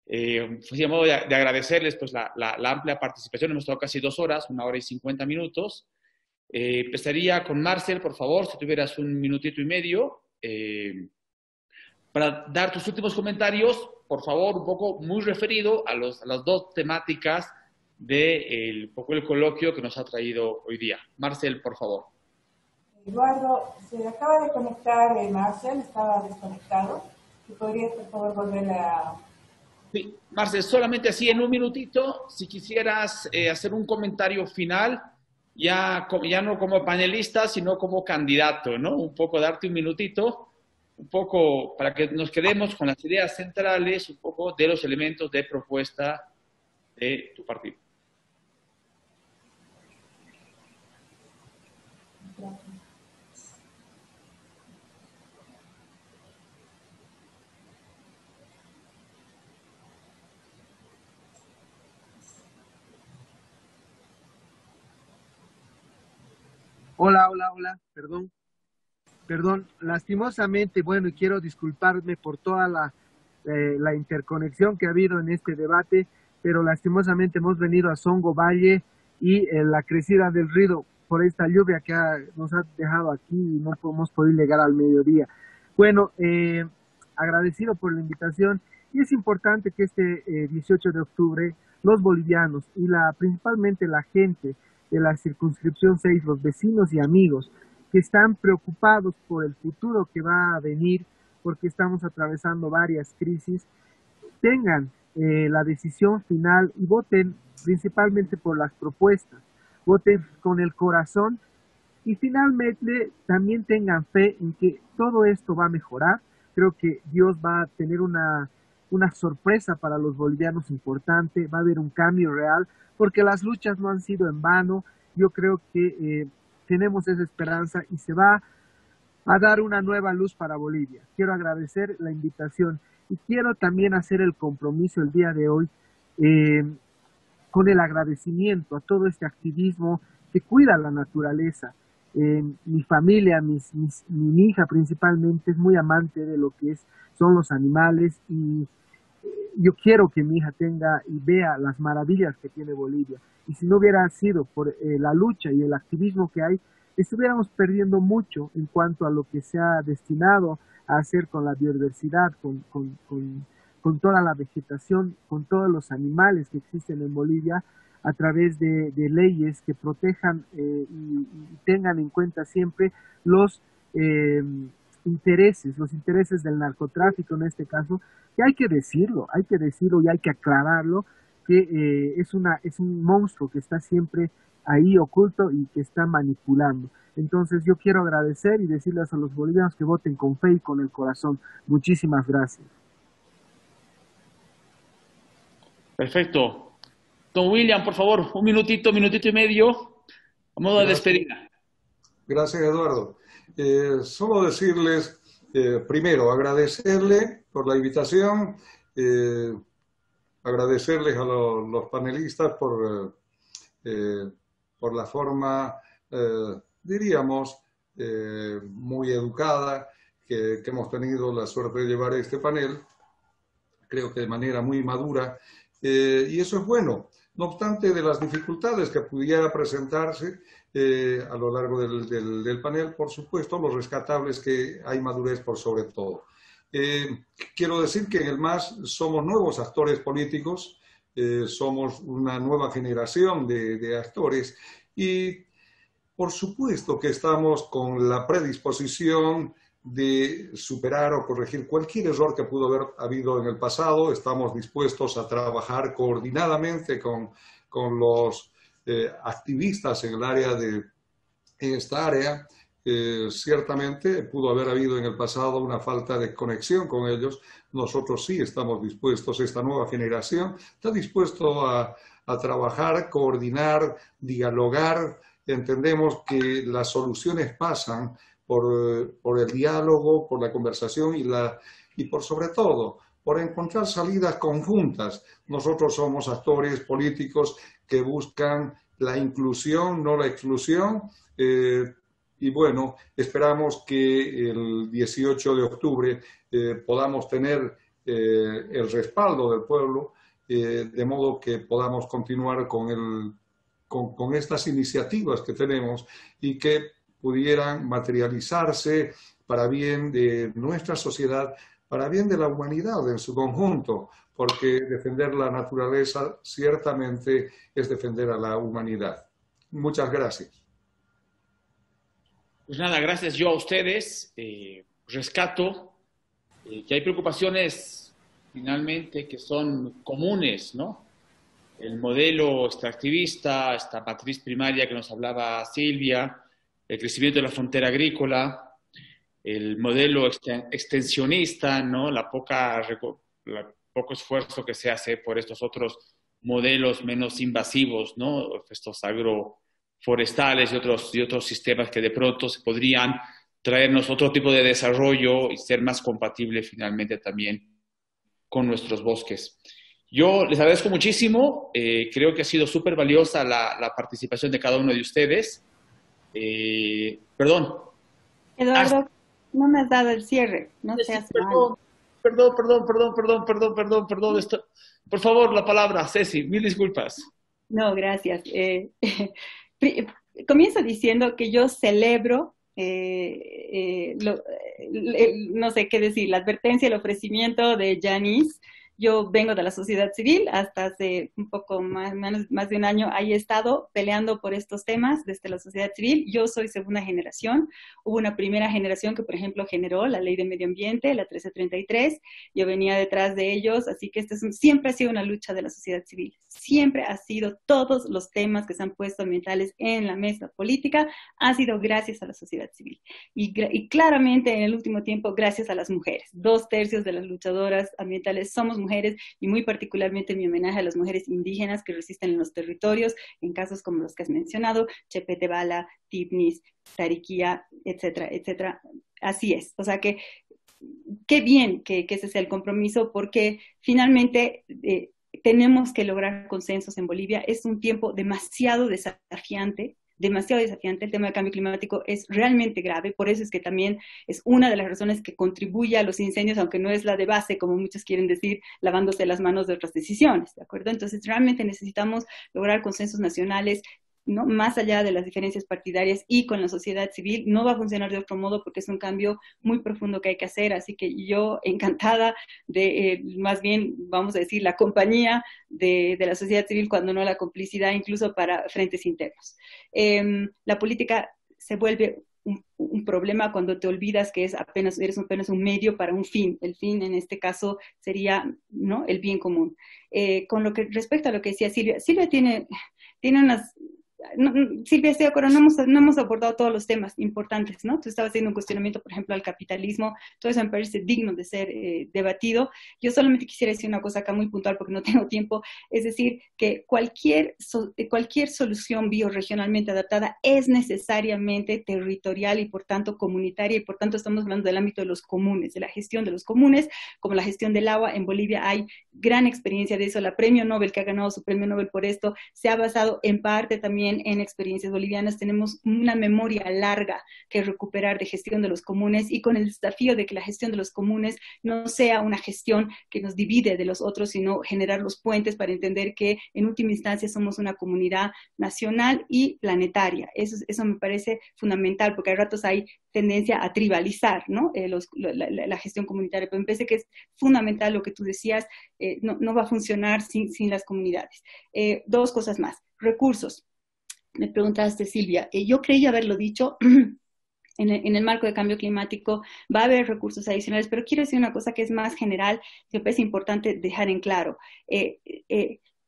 Pues, de modo de agradecerles pues, la amplia participación. Hemos estado casi 2 horas, 1 hora y 50 minutos. Empezaría con Marcel, por favor, si tuvieras 1 minutito y medio, para dar tus últimos comentarios, por favor, un poco muy referido a las 2 temáticas del coloquio que nos ha traído hoy día. Marcel, por favor. Eduardo, se acaba de conectar Marcel, estaba desconectado. ¿Y podrías, por favor, volver a...? Sí, Marcel, solamente así en 1 minutito, si quisieras hacer un comentario final, ya no como panelista, sino como candidato, ¿no? Un poco darte 1 minutito, un poco para que nos quedemos con las ideas centrales, un poco de los elementos de propuesta de tu partido. Hola, perdón, lastimosamente, bueno, y quiero disculparme por toda la interconexión que ha habido en este debate, pero lastimosamente hemos venido a Songo Valle y la crecida del río por esta lluvia que nos ha dejado aquí y no hemos podido llegar al mediodía. Bueno, agradecido por la invitación, y es importante que este 18 de octubre los bolivianos y principalmente la gente de la circunscripción 6, los vecinos y amigos que están preocupados por el futuro que va a venir, porque estamos atravesando varias crisis, tengan la decisión final y voten principalmente por las propuestas, voten con el corazón y finalmente también tengan fe en que todo esto va a mejorar. Creo que Dios va a tener una sorpresa para los bolivianos importante, va a haber un cambio real, porque las luchas no han sido en vano. Yo creo que tenemos esa esperanza y se va a dar una nueva luz para Bolivia. Quiero agradecer la invitación y quiero también hacer el compromiso el día de hoy con el agradecimiento a todo este activismo que cuida la naturaleza. Mi familia, mi hija principalmente es muy amante de lo que son los animales, y yo quiero que mi hija tenga y vea las maravillas que tiene Bolivia. Y si no hubiera sido por la lucha y el activismo que hay, estuviéramos perdiendo mucho en cuanto a lo que se ha destinado a hacer con la biodiversidad, con toda la vegetación, con todos los animales que existen en Bolivia, a través de leyes que protejan y tengan en cuenta siempre los intereses del narcotráfico en este caso, que hay que decirlo y hay que aclararlo, que es un monstruo que está siempre ahí oculto y que está manipulando. Entonces yo quiero agradecer y decirles a los bolivianos que voten con fe y con el corazón. Muchísimas gracias. Perfecto. Don William, por favor, 1 minutito y medio, a modo de despedida. Gracias, Eduardo. Solo decirles, primero, agradecerle por la invitación, agradecerles a los panelistas por la forma, diríamos, muy educada que hemos tenido la suerte de llevar este panel, creo que de manera muy madura, y eso es bueno. No obstante de las dificultades que pudiera presentarse a lo largo del panel, por supuesto, los rescatables que hay madurez por sobre todo. Quiero decir que en el MAS somos nuevos actores políticos, somos una nueva generación de actores y por supuesto que estamos con la predisposición de superar o corregir cualquier error que pudo haber habido en el pasado. Estamos dispuestos a trabajar coordinadamente con los activistas en el área en esta área. Ciertamente pudo haber habido en el pasado una falta de conexión con ellos. Nosotros sí estamos dispuestos, esta nueva generación está dispuesto a trabajar, coordinar, dialogar. Entendemos que las soluciones pasan por el diálogo, por la conversación y por sobre todo, por encontrar salidas conjuntas. Nosotros somos actores políticos que buscan la inclusión, no la exclusión. Y bueno, esperamos que el 18 de octubre podamos tener el respaldo del pueblo, de modo que podamos continuar con estas iniciativas que tenemos y que pudieran materializarse para bien de nuestra sociedad, para bien de la humanidad en su conjunto, porque defender la naturaleza ciertamente es defender a la humanidad. Muchas gracias. Pues nada, gracias yo a ustedes. Rescato que hay preocupaciones finalmente que son comunes, ¿no? El modelo extractivista, esta matriz primaria que nos hablaba Silvia, el crecimiento de la frontera agrícola, el modelo extensionista, ¿no? El poco esfuerzo que se hace por estos otros modelos menos invasivos, ¿no? Estos agroforestales y otros sistemas que de pronto se podrían traernos otro tipo de desarrollo y ser más compatible finalmente también con nuestros bosques. Yo les agradezco muchísimo, creo que ha sido súper valiosa la participación de cada uno de ustedes. Perdón. Eduardo, no me has dado el cierre, no seas malo. Perdón. Por favor, la palabra, Ceci, mil disculpas. No, gracias. Comienzo diciendo que yo celebro, no sé qué decir, la advertencia, el ofrecimiento de Yanis. Yo vengo de la sociedad civil, hasta hace un poco más de un año ahí he estado peleando por estos temas desde la sociedad civil. Yo soy segunda generación. Hubo una primera generación que, por ejemplo, generó la Ley de Medio Ambiente, la 1333. Yo venía detrás de ellos, así que siempre ha sido una lucha de la sociedad civil. Siempre ha sido, todos los temas que se han puesto ambientales en la mesa política ha sido gracias a la sociedad civil. Y claramente en el último tiempo gracias a las mujeres. 2/3 de las luchadoras ambientales somos mujeres, y muy particularmente mi homenaje a las mujeres indígenas que resisten en los territorios, en casos como los que has mencionado, Chepete Bala, Tipnis, Tariquía, etcétera, etcétera. Así es. O sea que qué bien que ese sea el compromiso, porque finalmente tenemos que lograr consensos en Bolivia. Es un tiempo demasiado desafiante. El tema del cambio climático es realmente grave, por eso es que también es una de las razones que contribuye a los incendios, aunque no es la de base, como muchos quieren decir, lavándose las manos de otras decisiones, ¿de acuerdo? Entonces realmente necesitamos lograr consensos nacionales, ¿no? Más allá de las diferencias partidarias, y con la sociedad civil. No va a funcionar de otro modo porque es un cambio muy profundo que hay que hacer, así que yo encantada de, más bien, vamos a decir, la compañía de la sociedad civil, cuando no la complicidad, incluso para frentes internos. La política se vuelve un problema cuando te olvidas que eres apenas un medio para un fin. El fin en este caso sería, ¿no?, el bien común. Con lo que respecto a lo que decía Silvia, Silvia tiene unas... Silvia, estoy de acuerdo, no hemos abordado todos los temas importantes, ¿no? Tú estabas haciendo un cuestionamiento, por ejemplo, al capitalismo. Todo eso me parece digno de ser debatido. Yo solamente quisiera decir una cosa acá muy puntual porque no tengo tiempo, es decir, que cualquier solución bioregionalmente adaptada es necesariamente territorial y por tanto comunitaria, y por tanto estamos hablando del ámbito de los comunes, de la gestión de los comunes, como la gestión del agua. En Bolivia hay gran experiencia de eso. La premio Nobel, que ha ganado su premio Nobel por esto, se ha basado en parte también también en experiencias bolivianas tenemos una memoria larga que recuperar de gestión de los comunes, y con el desafío de que la gestión de los comunes no sea una gestión que nos divide de los otros, sino generar los puentes para entender que en última instancia somos una comunidad nacional y planetaria. Eso me parece fundamental, porque a ratos hay tendencia a tribalizar, ¿no? La gestión comunitaria, pero me parece que es fundamental lo que tú decías, no va a funcionar sin las comunidades. Dos cosas más. Recursos. Me preguntaste, Silvia. Yo creí haberlo dicho. En el marco de cambio climático va a haber recursos adicionales, pero quiero decir una cosa que es más general, que me parece importante dejar en claro.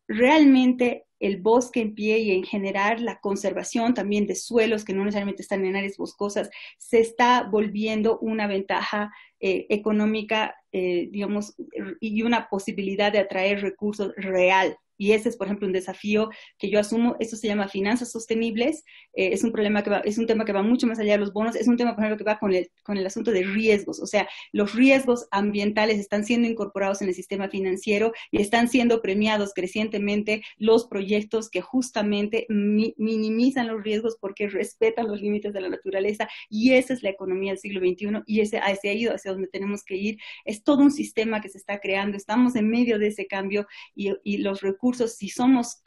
Realmente el bosque en pie y en general la conservación también de suelos que no necesariamente están en áreas boscosas se está volviendo una ventaja económica, digamos, y una posibilidad de atraer recursos real. Y ese es, por ejemplo, un desafío que yo asumo. Esto se llama finanzas sostenibles. Es un tema que va mucho más allá de los bonos. Es un tema, por ejemplo, que va con el asunto de riesgos. O sea, los riesgos ambientales están siendo incorporados en el sistema financiero y están siendo premiados crecientemente los proyectos que justamente minimizan los riesgos porque respetan los límites de la naturaleza. Y esa es la economía del siglo XXI, y ese ha ido hacia donde tenemos que ir. Es todo un sistema que se está creando. Estamos en medio de ese cambio, y los recursos, si somos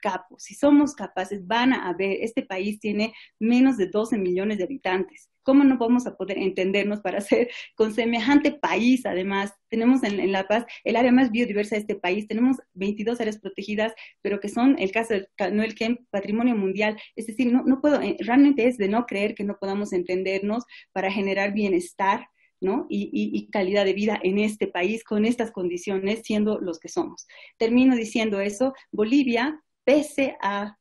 capaces, van a haber. Este país tiene menos de 12 millones de habitantes. ¿Cómo no vamos a poder entendernos para ser con semejante país? Además, tenemos en La Paz el área más biodiversa de este país. Tenemos 22 áreas protegidas, pero que son, el caso del Canoel Kemp, patrimonio mundial. Es decir, no puedo, realmente es de no creer que no podamos entendernos para generar bienestar, ¿no? Y calidad de vida en este país con estas condiciones, siendo los que somos. Termino diciendo eso. Bolivia, pese a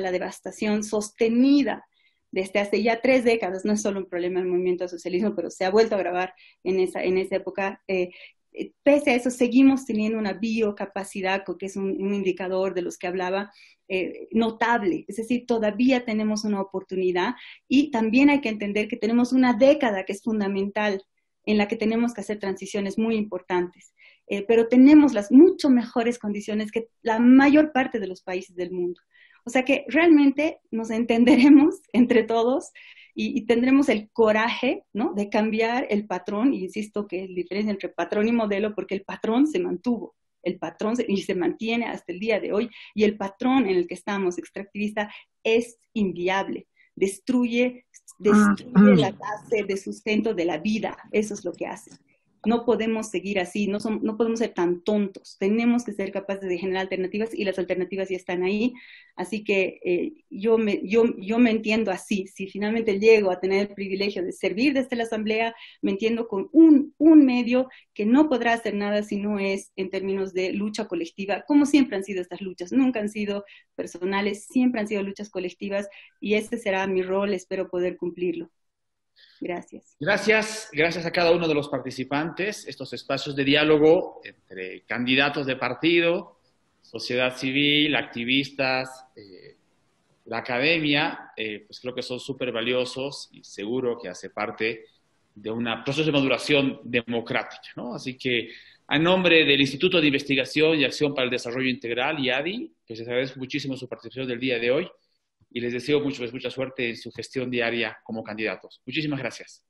la devastación sostenida desde hace ya 3 décadas, no es solo un problema del movimiento del socialismo, pero se ha vuelto a agravar en esa época, pese a eso seguimos teniendo una biocapacidad, que es un indicador de los que hablaba, notable. Es decir, todavía tenemos una oportunidad, y también hay que entender que tenemos una década que es fundamental, en la que tenemos que hacer transiciones muy importantes, pero tenemos las mucho mejores condiciones que la mayor parte de los países del mundo. O sea que realmente nos entenderemos entre todos y tendremos el coraje, ¿no?, de cambiar el patrón. Y insisto que es la diferencia entre patrón y modelo, porque el patrón se mantuvo. Y se mantiene hasta el día de hoy, y el patrón en el que estamos, extractivista, es inviable. Destruye la base de sustento de la vida. Eso es lo que hace. No podemos seguir así, no podemos ser tan tontos. Tenemos que ser capaces de generar alternativas, y las alternativas ya están ahí. Así que yo me entiendo así. Si finalmente llego a tener el privilegio de servir desde la Asamblea, me entiendo con un medio que no podrá hacer nada si no es en términos de lucha colectiva, como siempre han sido estas luchas. Nunca han sido personales, siempre han sido luchas colectivas, y ese será mi rol. Espero poder cumplirlo. Gracias. Gracias a cada uno de los participantes. Estos espacios de diálogo entre candidatos de partido, sociedad civil, activistas, la academia, pues creo que son súper valiosos, y seguro que hace parte de un proceso de maduración democrática, ¿no? Así que, a nombre del Instituto de Investigación y Acción para el Desarrollo Integral, IADI, pues les agradezco muchísimo su participación del día de hoy, y les deseo mucha suerte en su gestión diaria como candidatos. Muchísimas gracias.